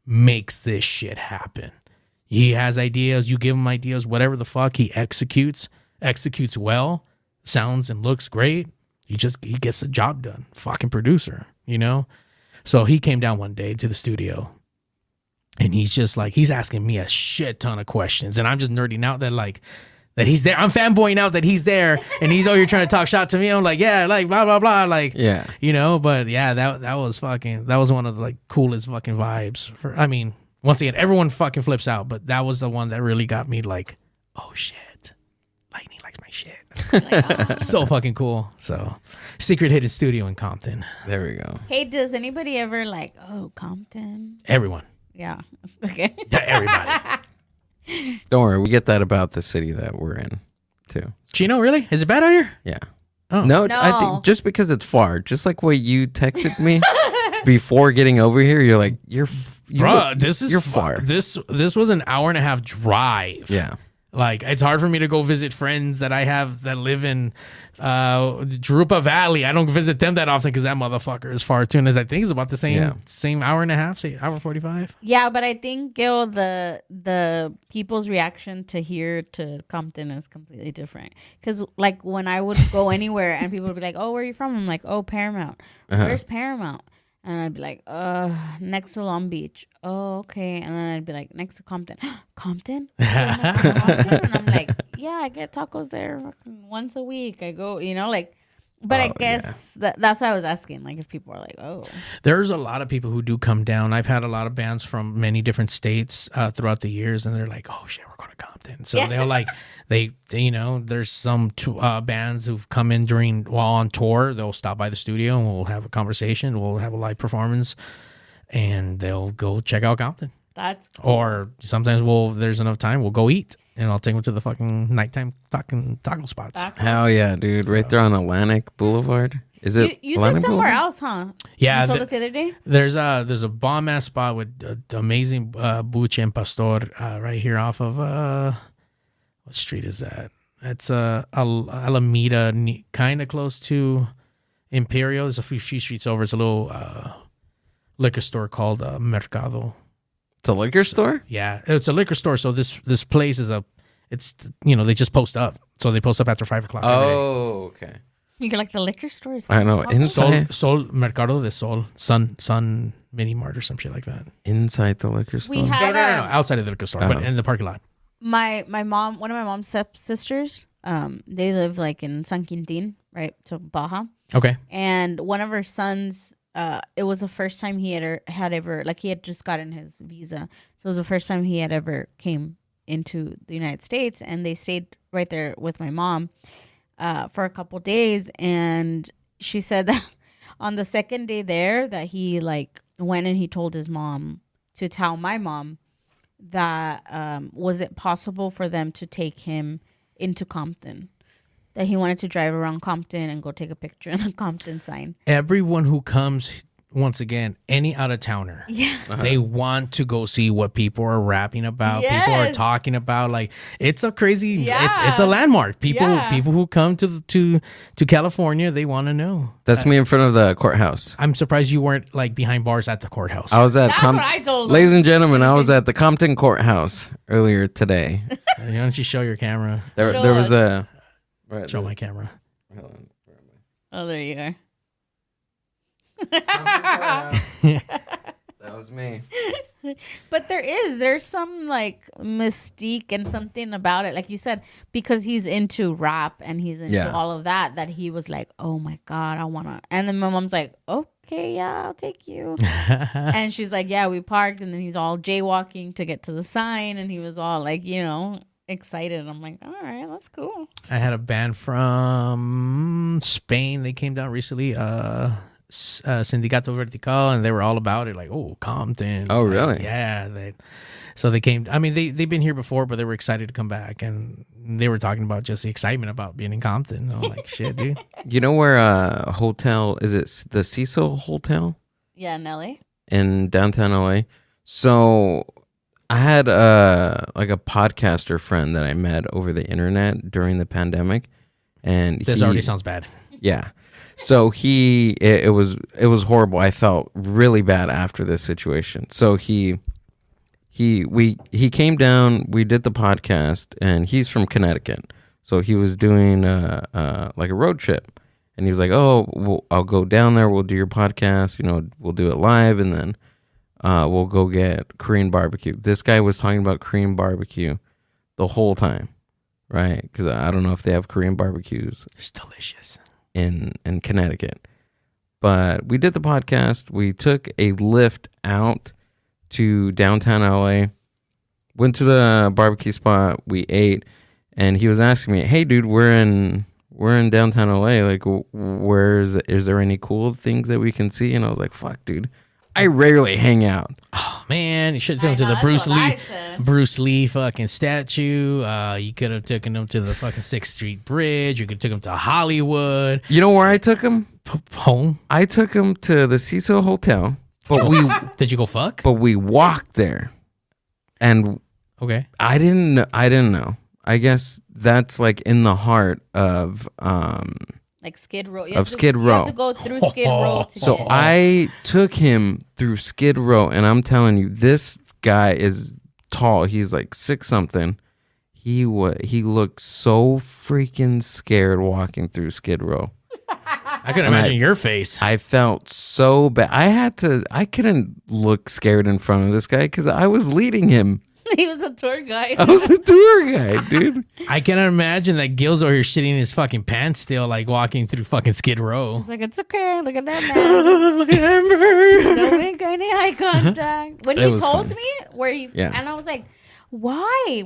[SPEAKER 6] makes this shit happen. He has ideas. You give him ideas, whatever the fuck, he executes well, sounds and looks great. He gets the job done. Fucking producer, you know? So he came down one day to the studio. And he's just like, he's asking me a shit ton of questions. And I'm just nerding out that he's there. I'm fanboying out that he's there. And he's over here trying to talk shot to me. I'm like, yeah, like, blah, blah, blah. Like,
[SPEAKER 5] Yeah.
[SPEAKER 6] you know, but yeah, that was one of the like coolest fucking vibes. I mean, once again, everyone fucking flips out. But that was the one that really got me like, oh shit, Lightning likes my shit. So fucking cool. So, secret hidden studio in Compton.
[SPEAKER 5] There we go.
[SPEAKER 2] Hey, does anybody ever like, oh, Compton?
[SPEAKER 6] Everyone.
[SPEAKER 2] Yeah. Okay.
[SPEAKER 6] Yeah, everybody.
[SPEAKER 5] Don't worry, we get that about the city that we're in, too.
[SPEAKER 6] Chino, really? Is it bad out here?
[SPEAKER 5] Yeah.
[SPEAKER 6] Oh.
[SPEAKER 5] No,
[SPEAKER 2] No.
[SPEAKER 5] I think just because it's far, just like what you texted me before getting over here, you're like, you're far.
[SPEAKER 6] This was an hour and a half drive.
[SPEAKER 5] Yeah.
[SPEAKER 6] Like, it's hard for me to go visit friends that I have that live in Drupa Valley. I don't visit them that often because that motherfucker is far too. And I think it's about the same hour and a half, say hour 45.
[SPEAKER 2] Yeah, but I think, Gil, the people's reaction to here to Compton is completely different. Because, like, when I would go anywhere and people would be like, oh, where are you from? I'm like, oh, Paramount. Where's Paramount? And I'd be like, next to Long Beach. Oh, okay. And then I'd be like, next to Compton. Compton? Oh, next to Compton? And I'm like, yeah, I get tacos there once a week. I go, you know, like, but I guess that's why I was asking, like, if people are like, oh.
[SPEAKER 6] There's a lot of people who do come down. I've had a lot of bands from many different states throughout the years, and they're like, oh, shit, we're going to Compton. So they'll like, you know, there's some bands who've come in while on tour. They'll stop by the studio and we'll have a conversation. We'll have a live performance and they'll go check out Compton.
[SPEAKER 2] That's cool.
[SPEAKER 6] Or sometimes there's enough time, we'll go eat and I'll take them to the fucking nighttime fucking taco spots.
[SPEAKER 5] Hell yeah, dude. Right there on Atlantic Boulevard. Is it
[SPEAKER 2] You said somewhere else, huh?
[SPEAKER 6] Yeah.
[SPEAKER 2] You told us the other day?
[SPEAKER 6] There's a bomb ass spot with the amazing Buche and Pastor right here off of what street is that? It's Alameda, kind of close to Imperial. There's a few streets over. It's a little liquor store called Mercado.
[SPEAKER 5] It's a liquor store?
[SPEAKER 6] Yeah, it's a liquor store. So this place is they just post up. So they post up after 5 o'clock.
[SPEAKER 5] Oh, okay.
[SPEAKER 2] You're like the liquor store.
[SPEAKER 5] I know. Inside
[SPEAKER 6] Sol Mercado de Sol, Sun Mini Mart or some shit like that.
[SPEAKER 5] Inside the liquor store.
[SPEAKER 2] We had
[SPEAKER 6] No, outside of the liquor store, but in the parking lot.
[SPEAKER 2] My mom, one of my mom's stepsisters, they live like in San Quintin, right? So Baja.
[SPEAKER 6] Okay.
[SPEAKER 2] And one of her sons, it was the first time he had ever, like, he had just gotten his visa. So it was the first time he had ever came into the United States, and they stayed right there with my mom for a couple days. And she said that on the second day there, that he like went and he told his mom to tell my mom that was it possible for them to take him into Compton, that he wanted to drive around Compton and go take a picture in the Compton sign.
[SPEAKER 6] Everyone who comes, once again, any out-of-towner, they want to go see what people are rapping about, people are talking about. Like, it's a crazy, it's a landmark. People who come to California, they want to know.
[SPEAKER 5] That's me in front of the courthouse.
[SPEAKER 6] I'm surprised you weren't like behind bars at the courthouse.
[SPEAKER 5] I was at
[SPEAKER 2] That's what I told them.
[SPEAKER 5] Ladies and gentlemen, I was at the Compton courthouse earlier today.
[SPEAKER 6] Why don't you show your camera?
[SPEAKER 5] There was a... Right,
[SPEAKER 6] show my camera.
[SPEAKER 5] Hold on.
[SPEAKER 2] Oh, there you are.
[SPEAKER 5] That was me.
[SPEAKER 2] But there's some like mystique and something about it, like you said, because he's into rap and he's into all of that he was like, oh my God, I wanna. And then my mom's like, okay, yeah, I'll take you. And she's like, yeah, we parked, and then he's all jaywalking to get to the sign, and he was all like, you know, excited. I'm like, all right, that's cool.
[SPEAKER 6] I had a band from Spain. They came down recently. Sindicato Vertical, and they were all about it. Like, oh, Compton.
[SPEAKER 5] Oh,
[SPEAKER 6] Like,
[SPEAKER 5] really?
[SPEAKER 6] yeah. So they came. I mean, they've been here before, but they were excited to come back, and they were talking about just the excitement about being in Compton. I'm like, shit, dude.
[SPEAKER 5] You know where hotel is it? The Cecil Hotel
[SPEAKER 2] Yeah, in LA.
[SPEAKER 5] in downtown LA. So I had like a podcaster friend that I met over the internet during the pandemic, and
[SPEAKER 6] This already sounds bad.
[SPEAKER 5] Yeah. So it was horrible. I felt really bad after this situation. So he came down, we did the podcast, and he's from Connecticut. So he was doing like a road trip, and he was like, "Oh, I'll go down there, we'll do your podcast, we'll do it live, and then we'll go get Korean barbecue." This guy was talking about Korean barbecue the whole time, right? Because I don't know if they have Korean barbecues.
[SPEAKER 6] It's delicious.
[SPEAKER 5] In Connecticut. But we did the podcast. We took a lift out to downtown LA, went to the barbecue spot, we ate, and he was asking me, "Hey dude, we're in downtown LA, like is there any cool things that we can see?" And I was like, "Fuck dude, I rarely hang out."
[SPEAKER 6] Oh man, you should have taken him to the Bruce Lee fucking statue. You could have taken him to the fucking 6th Street Bridge. You could have taken him to Hollywood.
[SPEAKER 5] You know where I took him?
[SPEAKER 6] Home.
[SPEAKER 5] I took him to the Cecil Hotel. But
[SPEAKER 6] did you go fuck?
[SPEAKER 5] But we walked there. And
[SPEAKER 6] okay.
[SPEAKER 5] I didn't know. I guess that's like in the heart of
[SPEAKER 2] like Skid Row.
[SPEAKER 5] Skid Row.
[SPEAKER 2] You have to go through Skid Row to
[SPEAKER 5] So
[SPEAKER 2] get.
[SPEAKER 5] I took him through Skid Row, and I'm telling you, this guy is tall. He's like 6 something. He looked so freaking scared walking through Skid Row.
[SPEAKER 6] I couldn't imagine your face.
[SPEAKER 5] I felt so bad. I couldn't look scared in front of this guy because I was leading him.
[SPEAKER 2] He was a tour guide.
[SPEAKER 5] I was a tour guide, dude.
[SPEAKER 6] I cannot imagine that Gil's over here shitting in his fucking pants still, like walking through fucking Skid Row.
[SPEAKER 2] It's like, it's okay. Look at that man.
[SPEAKER 6] Look at Amber.
[SPEAKER 2] Don't make any eye contact. When you told
[SPEAKER 5] funny.
[SPEAKER 2] me and I was like, why?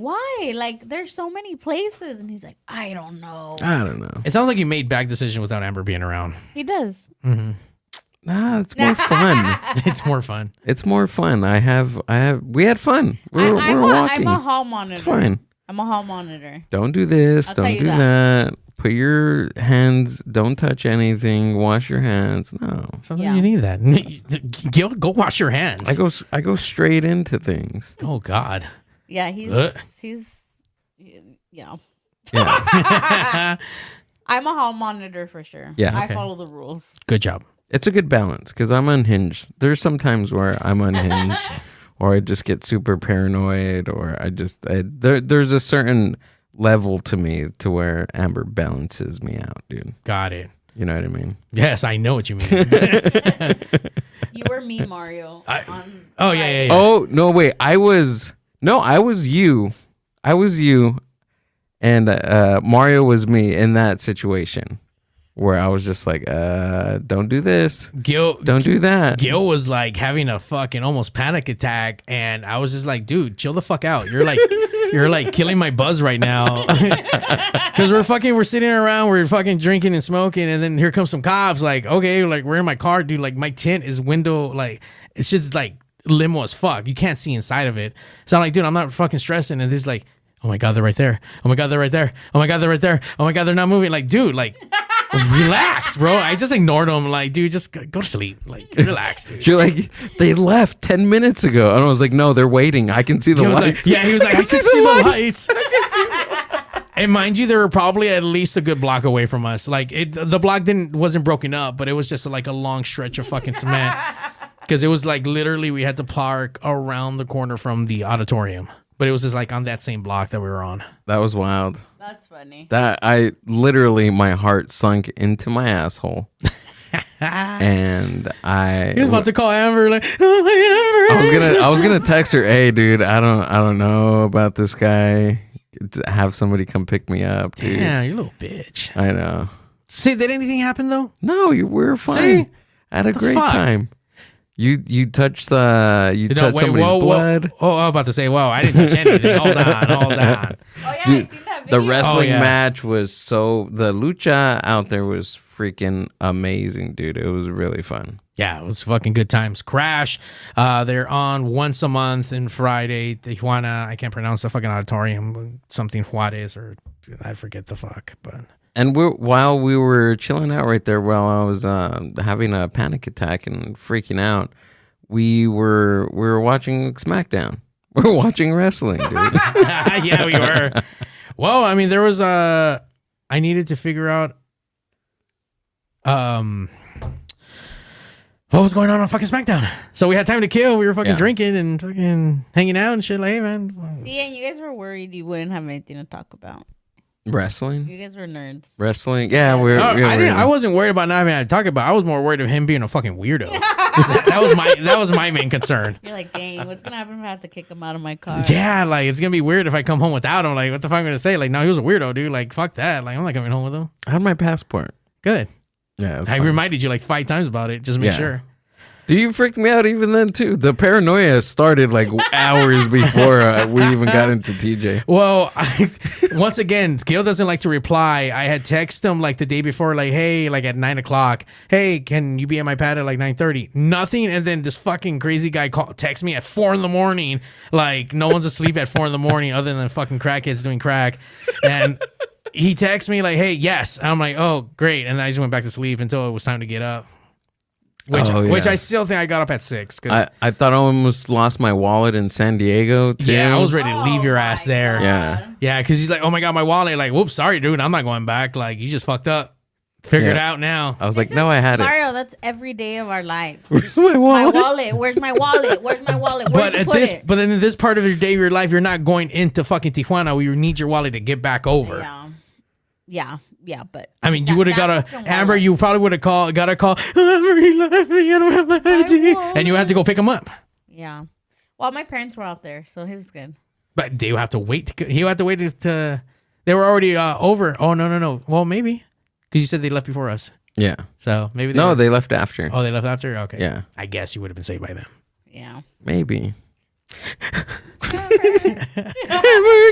[SPEAKER 2] Like, there's so many places. And he's like, I don't know.
[SPEAKER 6] It sounds like you made bad decision without Amber being around.
[SPEAKER 2] He does.
[SPEAKER 6] Mm-hmm.
[SPEAKER 5] Nah, it's more fun.
[SPEAKER 6] It's more fun.
[SPEAKER 5] It's more fun. We had fun. We're walking.
[SPEAKER 2] I'm a hall monitor.
[SPEAKER 5] It's fine.
[SPEAKER 2] I'm a hall monitor.
[SPEAKER 5] Don't do this.
[SPEAKER 2] I'll tell
[SPEAKER 5] Don't
[SPEAKER 2] you
[SPEAKER 5] do that. Put your hands. Don't touch anything. Wash your hands. No.
[SPEAKER 6] Sometimes you need that. Gil, go wash your hands.
[SPEAKER 5] I go straight into things.
[SPEAKER 6] Oh God.
[SPEAKER 2] Yeah, he's
[SPEAKER 5] Yeah.
[SPEAKER 2] I'm a hall monitor for sure.
[SPEAKER 5] Yeah.
[SPEAKER 2] I
[SPEAKER 5] Okay.
[SPEAKER 2] follow the rules.
[SPEAKER 6] Good job.
[SPEAKER 5] It's a good balance because I'm unhinged. There's some times where I'm unhinged, or I just get super paranoid, or there's a certain level to me to where Amber balances me out, dude.
[SPEAKER 6] Got it.
[SPEAKER 5] You know what I mean?
[SPEAKER 6] Yes, I know what you mean.
[SPEAKER 2] You were me, Mario.
[SPEAKER 6] Oh yeah.
[SPEAKER 5] Oh no, wait. I was you. And Mario was me in that situation. Where I was just like, don't do this.
[SPEAKER 6] Gil,
[SPEAKER 5] don't do that.
[SPEAKER 6] Gil was like having a fucking almost panic attack, and I was just like, dude, chill the fuck out. You're like killing my buzz right now. Because we're sitting around, we're fucking drinking and smoking, and then here comes some cops. Like, okay, like we're in my car, dude. Like my tint is window, like it's just like limo as fuck. You can't see inside of it. So I'm like, dude, I'm not fucking stressing. And this like, oh my God, they're right there. Oh my God, they're right there. Oh my God, they're right there. Oh my God, they're not moving. Like, dude, like. Relax, bro. I just ignored him. Like, dude, just go to sleep. Like, relax, dude.
[SPEAKER 5] You're like, they left 10 minutes ago. And I was like, no, they're waiting. I can see the lights.
[SPEAKER 6] He was like, I can see the lights. And mind you, they were probably at least a good block away from us. Like, the block wasn't broken up, but it was just like a long stretch of fucking cement. Because it was like literally we had to park around the corner from the auditorium. But it was just like on that same block that we were on.
[SPEAKER 5] That was wild.
[SPEAKER 2] That's funny.
[SPEAKER 5] My heart sunk into my asshole. And
[SPEAKER 6] he was about to call Amber, like, oh my Amber.
[SPEAKER 5] I was gonna text her, hey dude, I don't know about this guy. Have somebody come pick me up, dude.
[SPEAKER 6] Yeah, you little bitch.
[SPEAKER 5] I know.
[SPEAKER 6] See, did anything happen though?
[SPEAKER 5] No, we were fine.
[SPEAKER 6] See?
[SPEAKER 5] I had a great time. You touched somebody's blood.
[SPEAKER 6] Oh, I was about to say, whoa, I didn't touch anything. Hold on.
[SPEAKER 2] Oh yeah,
[SPEAKER 5] Dude,
[SPEAKER 2] I seen that video.
[SPEAKER 5] The wrestling match was the lucha out there was freaking amazing, dude. It was really fun.
[SPEAKER 6] Yeah, it was fucking good times. Crash, they're on once a month in Friday. Tijuana, I can't pronounce the fucking auditorium, something Juarez or I forget the fuck. But
[SPEAKER 5] And while we were chilling out right there, while I was having a panic attack and freaking out, we were watching SmackDown. We were watching wrestling, dude.
[SPEAKER 6] Yeah, we were. Well, I mean, there was I needed to figure out what was going on fucking SmackDown. So we had time to kill. We were fucking drinking and fucking hanging out and shit. Like, hey, man.
[SPEAKER 2] See, and you guys were worried you wouldn't have anything to talk about.
[SPEAKER 5] Wrestling?
[SPEAKER 2] You guys were nerds.
[SPEAKER 5] Wrestling? Yeah,
[SPEAKER 6] I wasn't worried about not having anything to talk about. I was more worried of him being a fucking weirdo. that was my main concern.
[SPEAKER 2] You're like, dang, what's gonna happen if I have to kick him out of my car?
[SPEAKER 6] Yeah, like it's gonna be weird if I come home without him. Like, what the fuck am I gonna say? Like, no, he was a weirdo, dude. Like, fuck that. Like, I'm not coming home with him.
[SPEAKER 5] I had my passport.
[SPEAKER 6] Good.
[SPEAKER 5] Yeah,
[SPEAKER 6] I reminded you like 5 times about it. Just make sure.
[SPEAKER 5] Dude, you freaked me out even then too. The paranoia started like hours before we even got into TJ.
[SPEAKER 6] Well, once again, Gail doesn't like to reply. I had texted him like the day before, like, hey, like at 9:00. Hey, can you be at my pad at like 9:30? Nothing. And then this fucking crazy guy texts me at 4 a.m. Like no one's asleep at 4 a.m. other than fucking crackheads doing crack. And he texts me like, hey, yes. And I'm like, oh, great. And then I just went back to sleep until it was time to get up. Which I still think I got up at 6.
[SPEAKER 5] I thought I almost lost my wallet in San Diego too.
[SPEAKER 6] Yeah, I was ready to leave your ass there.
[SPEAKER 5] God.
[SPEAKER 6] Yeah, because he's like, oh my God, my wallet. Like, whoops, sorry, dude. I'm not going back. Like, you just fucked up. Figure it out now.
[SPEAKER 5] I was like, no, I had
[SPEAKER 2] Mario, that's every day of our lives.
[SPEAKER 5] Where's my wallet?
[SPEAKER 2] My wallet. Where's my wallet? Where's my wallet? Where'd you put it?
[SPEAKER 6] But then in this part of your day of your life, you're not going into fucking Tijuana where you need your wallet to get back over.
[SPEAKER 2] Yeah, but
[SPEAKER 6] I mean, you would have got Amber. You probably would have got a call. Amber, he left me. I don't have my ID, and you had to go pick him up.
[SPEAKER 2] Yeah. Well, my parents were out there, so he was good.
[SPEAKER 6] But do you have to wait? He had to wait to. They were already over. Oh no. Well, maybe because you said they left before us.
[SPEAKER 5] Yeah.
[SPEAKER 6] So maybe
[SPEAKER 5] they left after.
[SPEAKER 6] Oh, they left after. Okay.
[SPEAKER 5] Yeah.
[SPEAKER 6] I guess you would have been saved by them.
[SPEAKER 2] Yeah.
[SPEAKER 5] Maybe. Amber,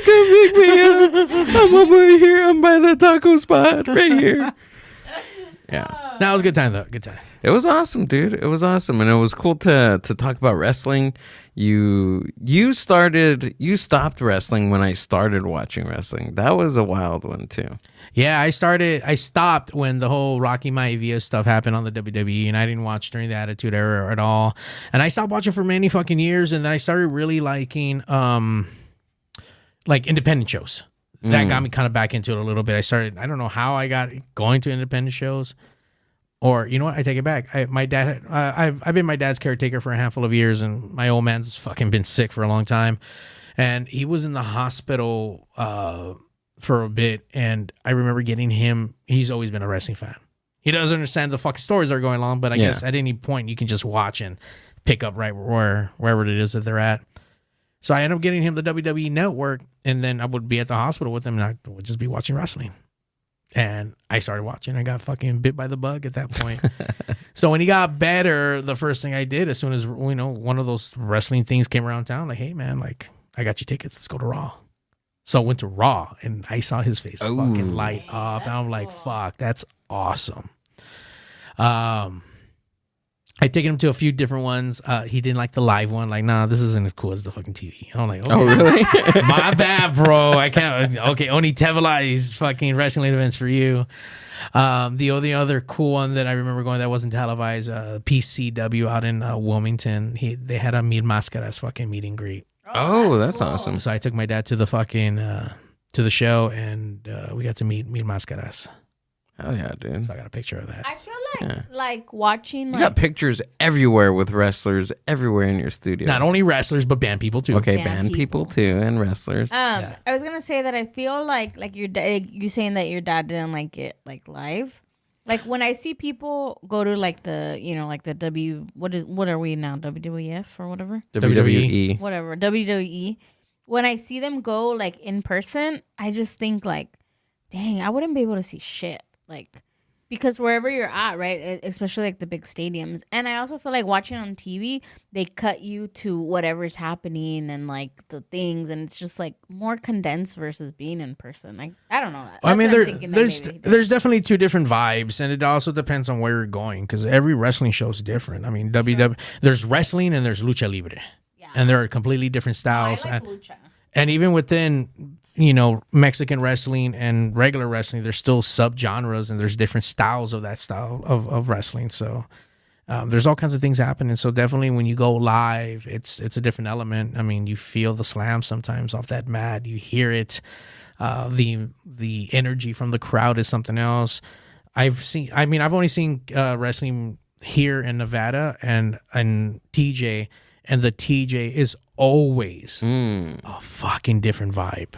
[SPEAKER 5] come pick me up. I'm over here. I'm by the taco spot right here. Yeah.
[SPEAKER 6] No, it was a good time though. Good time.
[SPEAKER 5] It was awesome, dude. It was awesome, and it was cool to talk about wrestling. You stopped wrestling when I started watching wrestling. That was a wild one too.
[SPEAKER 6] Yeah, I stopped when the whole Rocky Maivia stuff happened on the WWE, and I didn't watch during the Attitude Era at all. And I stopped watching for many fucking years, and then I started really liking like independent shows. That got me kind of back into it a little bit. I don't know how I got going to independent shows. Or, you know what? I take it back. I've been my dad's caretaker for a handful of years, and my old man's fucking been sick for a long time. And he was in the hospital for a bit, and I remember getting him. He's always been a wrestling fan. He doesn't understand the fucking stories that are going on, but I guess at any point you can just watch and pick up right wherever it is that they're at. So I ended up getting him the WWE Network, and then I would be at the hospital with him, and I would just be watching wrestling. And I started watching. I got fucking bit by the bug at that point. So when he got better, the first thing I did, as soon as one of those wrestling things came around town, like, hey man, like I got you tickets. Let's go to Raw. So I went to Raw, and I saw his face fucking light up, and I'm like, fuck, that's awesome. I'd taken him to a few different ones. He didn't like the live one. Like, nah, this isn't as cool as the fucking TV. I'm like, okay.
[SPEAKER 5] Oh, really?
[SPEAKER 6] My bad, bro. I can't. Okay, only televised fucking wrestling events for you. The only other cool one that I remember going that wasn't televised, PCW out in Wilmington. They had a Mil Máscaras fucking meet and greet.
[SPEAKER 5] Oh, that's awesome.
[SPEAKER 6] So I took my dad to the fucking to the show, and we got to meet Mil Máscaras.
[SPEAKER 5] Hell yeah, dude.
[SPEAKER 6] So I got a picture of that.
[SPEAKER 2] I feel like watching.
[SPEAKER 5] You got pictures everywhere with wrestlers everywhere in your studio.
[SPEAKER 6] Not only wrestlers, but band people too.
[SPEAKER 5] Okay, band people too, and wrestlers.
[SPEAKER 2] I was gonna say that I feel like your dad. You saying that your dad didn't like it like live. Like when I see people go to like the like the what are we now, WWF or whatever,
[SPEAKER 5] WWE,
[SPEAKER 2] whatever, WWE. When I see them go like in person, I just think like, dang, I wouldn't be able to see shit. Like, because wherever you're at, right, especially like the big stadiums, and I also feel like watching on TV, they cut you to whatever's happening and like the things, and it's just like more condensed versus being in person. Like I don't know.
[SPEAKER 6] I mean,
[SPEAKER 2] there's
[SPEAKER 6] there's definitely two different vibes, and it also depends on where you're going because every wrestling show is different. I mean, there's wrestling and there's lucha libre, and there are completely different styles.
[SPEAKER 2] I like lucha.
[SPEAKER 6] And even within, you know, Mexican wrestling and regular wrestling, there's still subgenres and there's different styles of that style of wrestling. So there's all kinds of things happening. So definitely when you go live, it's a different element. I mean, you feel the slam sometimes off that mat. You hear it. The energy from the crowd is something else. I've only seen wrestling here in Nevada and TJ, and the TJ is always a fucking different vibe.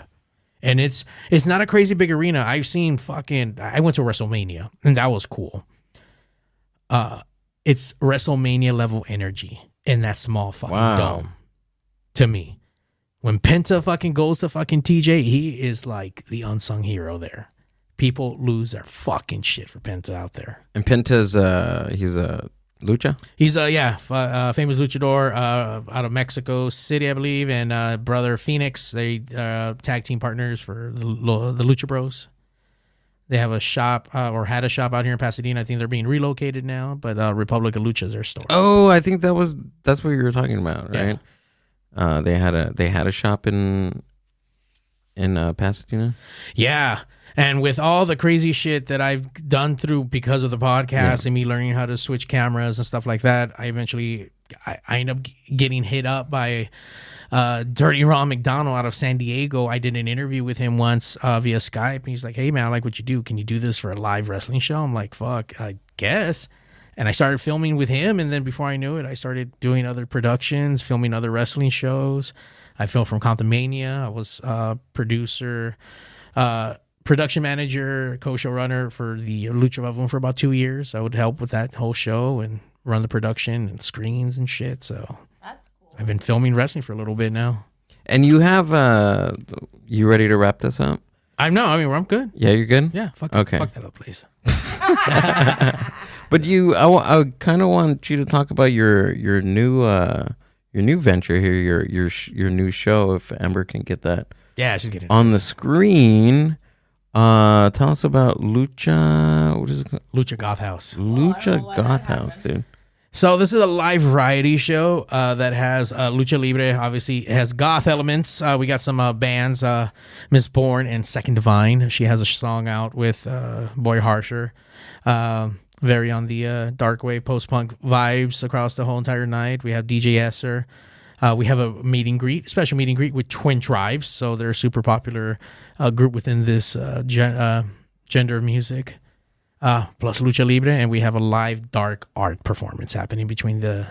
[SPEAKER 6] And it's not a crazy big arena. I went to WrestleMania and that was cool. It's WrestleMania level energy in that small fucking dome. To me. When Penta fucking goes to fucking TJ, he is like the unsung hero there. People lose their fucking shit for Penta out there.
[SPEAKER 5] And Penta's he's a lucha?
[SPEAKER 6] He's famous luchador out of Mexico City, I believe, and brother Phoenix. They tag team partners for the Lucha Bros. They have a shop or had a shop out here in Pasadena. I think they're being relocated now, but Republic of Lucha is their store.
[SPEAKER 5] Oh, I think that's what you were talking about, right? Yeah. They had a shop in Pasadena. Yeah.
[SPEAKER 6] And with all the crazy shit that I've done through because of the podcast and me learning how to switch cameras and stuff like that, I end up getting hit up by Dirty Ron McDonald out of San Diego. I did an interview with him once via Skype, and he's like, "Hey man, I like what you do. Can you do this for a live wrestling show?" I'm like, "Fuck, I guess." And I started filming with him, and then before I knew it, I started doing other productions, filming other wrestling shows. I filmed from Contamania. I was producer, production manager, co-showrunner for the Lucha Vavoom for about 2 years. I would help with that whole show and run the production and screens and shit. So
[SPEAKER 2] that's cool.
[SPEAKER 6] I've been filming wrestling for a little bit now.
[SPEAKER 5] And you have you ready to wrap this up?
[SPEAKER 6] I'm good.
[SPEAKER 5] Yeah, you're good?
[SPEAKER 6] Yeah, fuck that up, please.
[SPEAKER 5] But I kind of want you to talk about your new venture here, your new show. If Amber can get that,
[SPEAKER 6] she's getting
[SPEAKER 5] on the screen. Tell us about Lucha. What is it called?
[SPEAKER 6] Lucha Goth House.
[SPEAKER 5] Lucha Goth House, dude.
[SPEAKER 6] So this is a live variety show that has Lucha Libre. Obviously, it has goth elements. We got some bands, Miss Bourne and Second Divine. She has a song out with Boy Harsher. Very on the dark wave, post-punk vibes across the whole entire night. We have DJ Esser. We have a special meet and greet with Twin Tribes. So they're a super popular group within this gender music. Plus Lucha Libre, and we have a live dark art performance happening between the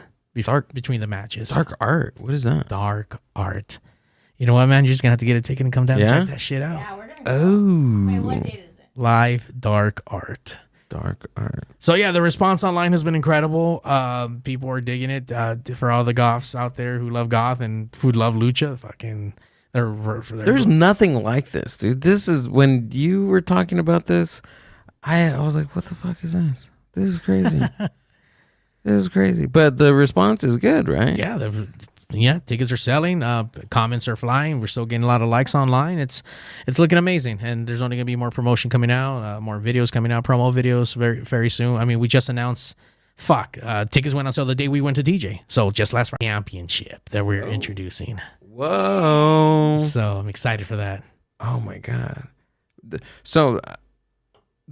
[SPEAKER 6] matches.
[SPEAKER 5] Dark art? What is that?
[SPEAKER 6] Dark art. You know what, man? You're just gonna have to get a ticket and come down and check that shit out.
[SPEAKER 2] Yeah, we're gonna go. Wait, what date is it?
[SPEAKER 6] Live dark art.
[SPEAKER 5] Dark art.
[SPEAKER 6] So yeah, the response online has been incredible. People are digging it. For all the goths out there who love goth and who love lucha,
[SPEAKER 5] there's nothing like this, dude. This is when you were talking about this. I was like, what the fuck is this? This is crazy. This is crazy. But the response is good, right?
[SPEAKER 6] Yeah, tickets are selling. Comments are flying. We're still getting a lot of likes online. It's looking amazing. And there's only going to be more promotion coming out, more videos coming out, promo videos very, very soon. I mean, we just announced, tickets went on sale the day we went to DJ. So just last Friday, championship that we're introducing.
[SPEAKER 5] Whoa.
[SPEAKER 6] So I'm excited for that.
[SPEAKER 5] Oh, my God. So...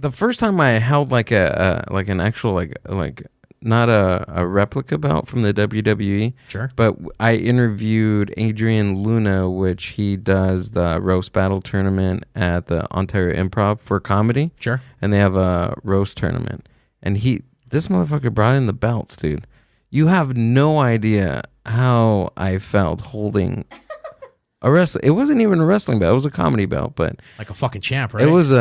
[SPEAKER 5] the first time I held like an actual like not a replica belt from the WWE,
[SPEAKER 6] sure,
[SPEAKER 5] but I interviewed Adrian Luna, which he does the roast battle tournament at the Ontario Improv for comedy,
[SPEAKER 6] sure,
[SPEAKER 5] and they have a roast tournament, and this motherfucker brought in the belts, dude. You have no idea how I felt holding a wrestling. It wasn't even a wrestling belt; it was a comedy belt, but
[SPEAKER 6] like a fucking champ, right?
[SPEAKER 5] It was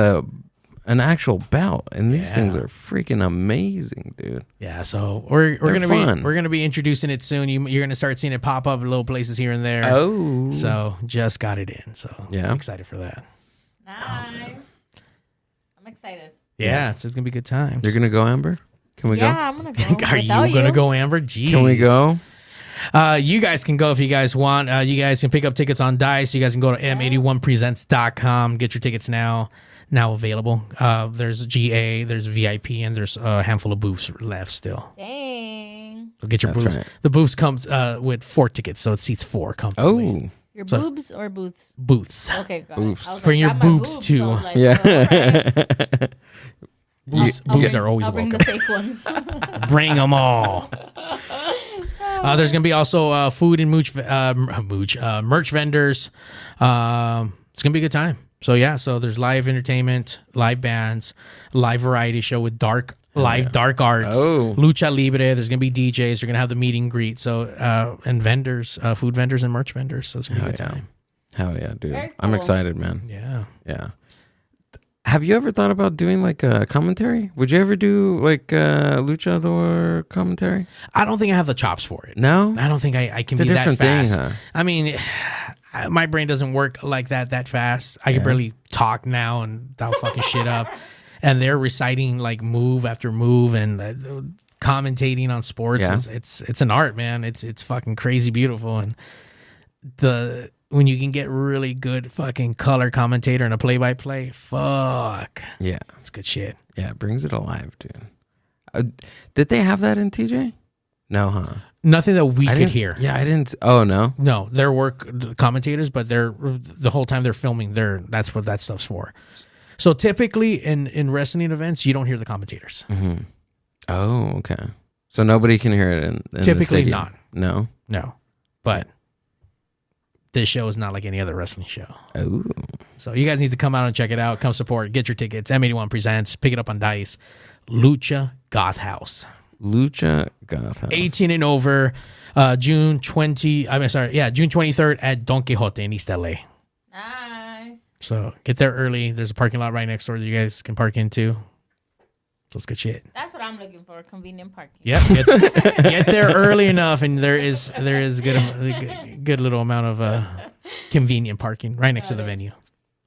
[SPEAKER 5] an actual belt, and these things are freaking amazing, dude.
[SPEAKER 6] Yeah, so we're gonna be introducing it soon. You're gonna start seeing it pop up in little places here and there.
[SPEAKER 5] Oh,
[SPEAKER 6] so just got it in. So
[SPEAKER 5] yeah,
[SPEAKER 6] I'm excited for that.
[SPEAKER 2] Nice. I'm excited.
[SPEAKER 6] Yeah, it's gonna be a good time.
[SPEAKER 5] You're gonna go, Amber? Can we
[SPEAKER 2] Yeah, I'm gonna go.
[SPEAKER 6] Are you gonna go, Amber? Jeez.
[SPEAKER 5] go? Can we go?
[SPEAKER 6] You guys can go if you guys want. You guys can pick up tickets on Dice. You guys can go to m81presents.com. Get your tickets now available. There's GA, there's VIP, and there's a handful of booths left still.
[SPEAKER 2] Dang.
[SPEAKER 6] So get your
[SPEAKER 5] That's
[SPEAKER 6] booths.
[SPEAKER 5] right.
[SPEAKER 6] The booths comes with 4 tickets, so it seats 4 comfortably.
[SPEAKER 5] Oh,
[SPEAKER 2] Your
[SPEAKER 6] So-
[SPEAKER 2] boobs or booths?
[SPEAKER 6] Booths.
[SPEAKER 2] Okay, got
[SPEAKER 5] Boobs.
[SPEAKER 2] it. I was
[SPEAKER 6] Bring your
[SPEAKER 2] got my
[SPEAKER 6] boobs too.
[SPEAKER 2] so I was like,
[SPEAKER 5] yeah.
[SPEAKER 2] alright.
[SPEAKER 6] Booths,
[SPEAKER 2] I'll
[SPEAKER 6] booths
[SPEAKER 2] bring-
[SPEAKER 6] are always
[SPEAKER 2] I'll bring
[SPEAKER 6] welcome.
[SPEAKER 2] the fake ones.
[SPEAKER 6] Bring them all. There's gonna be also food and merch vendors. It's gonna be a good time. So yeah, so there's live entertainment, live bands, live variety show with dark arts,
[SPEAKER 5] Oh.
[SPEAKER 6] lucha libre. There's gonna be DJs. They're gonna have the meet and greet. So and vendors, food vendors and merch vendors. So it's gonna be a good time.
[SPEAKER 5] Hell yeah, dude.
[SPEAKER 2] Very
[SPEAKER 5] I'm
[SPEAKER 2] cool.
[SPEAKER 5] excited, man.
[SPEAKER 6] Yeah.
[SPEAKER 5] Yeah. Have you ever thought about doing like a commentary? Would you ever do like luchador commentary?
[SPEAKER 6] I don't think I have the chops for it.
[SPEAKER 5] No?
[SPEAKER 6] I don't think I can
[SPEAKER 5] It's a
[SPEAKER 6] be that
[SPEAKER 5] different thing,
[SPEAKER 6] fast.
[SPEAKER 5] huh?
[SPEAKER 6] I mean, my brain doesn't work like that fast. I can barely talk now and I'll fucking shit up. And they're reciting like move after move and commentating on sports.
[SPEAKER 5] Yeah.
[SPEAKER 6] It's an art, man. It's fucking crazy beautiful. And when you can get really good fucking color commentator and a play-by-play, fuck.
[SPEAKER 5] Yeah.
[SPEAKER 6] It's good shit.
[SPEAKER 5] Yeah, it brings it alive, dude. Did they have that in TJ? No, huh?
[SPEAKER 6] Nothing that we could
[SPEAKER 5] didn't
[SPEAKER 6] hear.
[SPEAKER 5] Yeah, I didn't. Oh, no?
[SPEAKER 6] No, their work commentators, but they're the whole time they're filming. That's what that stuff's for. So typically in wrestling events, you don't hear the commentators.
[SPEAKER 5] Mm-hmm. Oh, okay. So nobody can hear it in the
[SPEAKER 6] Typically
[SPEAKER 5] stadium?
[SPEAKER 6] not.
[SPEAKER 5] No?
[SPEAKER 6] No, but this show is not like any other wrestling show.
[SPEAKER 5] Oh.
[SPEAKER 6] So you guys need to come out and check it out. Come support. Get your tickets. M81 presents. Pick it up on Dice. Lucha Goth House.
[SPEAKER 5] Lucha Goth House.
[SPEAKER 6] 18 and over. June 23rd at Don Quixote in East LA.
[SPEAKER 2] Nice.
[SPEAKER 6] So get there early. There's a parking lot right next door that you guys can park into. So it's good shit.
[SPEAKER 2] That's what I'm looking for. Convenient parking.
[SPEAKER 6] Yep. Get there early enough, and there is good little amount of convenient parking right next to the venue.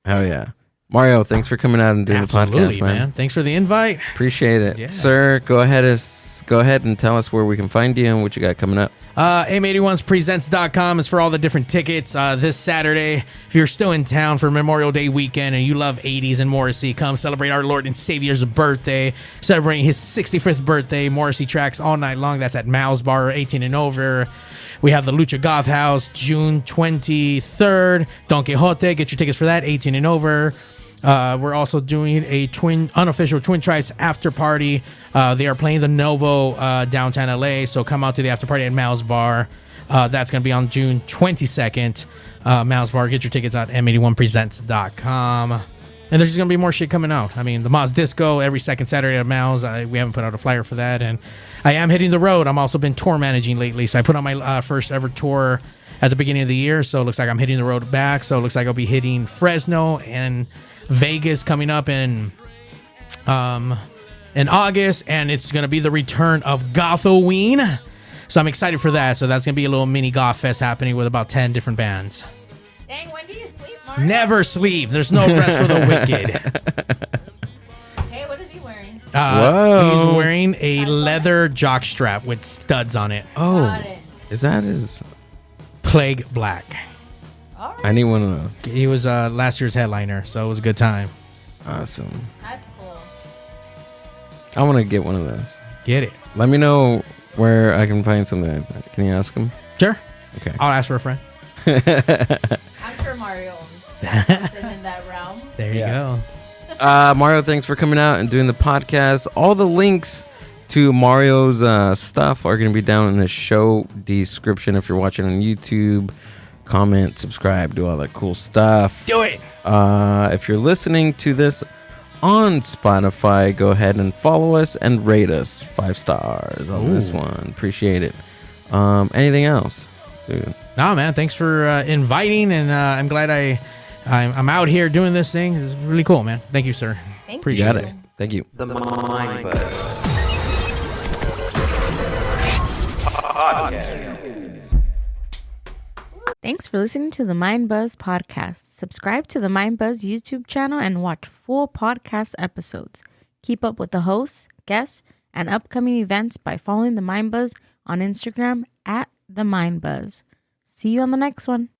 [SPEAKER 5] Hell yeah. Mario, thanks for coming out and doing
[SPEAKER 6] Absolutely,
[SPEAKER 5] the podcast, man.
[SPEAKER 6] Thanks for the invite.
[SPEAKER 5] Appreciate it.
[SPEAKER 6] Yeah.
[SPEAKER 5] Sir, go ahead and tell us where we can find you and what you got coming up.
[SPEAKER 6] M81presents.com is for all the different tickets. This Saturday, if you're still in town for Memorial Day weekend and you love 80s and Morrissey, come celebrate our Lord and Savior's birthday, celebrating his 65th birthday. Morrissey tracks all night long. That's at Mal's Bar, 18 and over. We have the Lucha Goth House, June 23rd. Don Quixote, get your tickets for that, 18 and over. We're also doing a unofficial Twin Tribes after party. They are playing the Novo downtown LA, so come out to the after party at Mal's Bar. That's going to be on June 22nd. Mal's Bar, get your tickets at m81presents.com. And there's just going to be more shit coming out. I mean, the Moz Disco every second Saturday at Mal's. We haven't put out a flyer for that. And I am hitting the road. I'm also been tour managing lately, so I put on my first ever tour at the beginning of the year, so it looks like I'm hitting the road back. So it looks like I'll be hitting Fresno and Vegas coming up in August, and it's going to be the return of Gothoween. So I'm excited for that. So that's going to be a little mini goth fest happening with about 10 different bands.
[SPEAKER 2] Dang, when do you sleep, Mario?
[SPEAKER 6] Never sleep. There's no rest for the wicked.
[SPEAKER 2] Hey, what is he wearing?
[SPEAKER 5] Whoa.
[SPEAKER 6] He's wearing a leather jock strap with studs on it.
[SPEAKER 5] Oh,
[SPEAKER 2] Got it.
[SPEAKER 5] is that his?
[SPEAKER 6] Plague Black.
[SPEAKER 2] All right.
[SPEAKER 5] I need one of those.
[SPEAKER 6] He was last year's headliner, so it was a good time.
[SPEAKER 5] Awesome.
[SPEAKER 2] That's cool.
[SPEAKER 5] I want to get one of those.
[SPEAKER 6] Get it.
[SPEAKER 5] Let me know where I can find something like that. Can you ask him?
[SPEAKER 6] Sure.
[SPEAKER 5] Okay.
[SPEAKER 6] I'll ask for a friend.
[SPEAKER 2] I'm sure Mario owns something in that realm.
[SPEAKER 6] There you go.
[SPEAKER 5] Mario, thanks for coming out and doing the podcast. All the links to Mario's stuff are going to be down in the show description. If you're watching on YouTube, comment, subscribe, do all that cool stuff.
[SPEAKER 6] Do it.
[SPEAKER 5] If you're listening to this on Spotify, go ahead and follow us and rate us 5 stars on this one. Appreciate it. Anything else, dude?
[SPEAKER 6] No, man. Thanks for inviting, and I'm glad I'm out here doing this thing. It's really cool, man. Thank you, sir.
[SPEAKER 2] Thank
[SPEAKER 6] Appreciate
[SPEAKER 5] You got
[SPEAKER 6] it.
[SPEAKER 5] it. Thank you.
[SPEAKER 4] The Mind Buzz.
[SPEAKER 9] Thanks for listening to the Mind Buzz podcast. Subscribe to the Mind Buzz YouTube channel and watch full podcast episodes.
[SPEAKER 2] Keep up with the hosts, guests, and upcoming events by following The Mind Buzz on Instagram @TheMindBuzz. See you on the next one.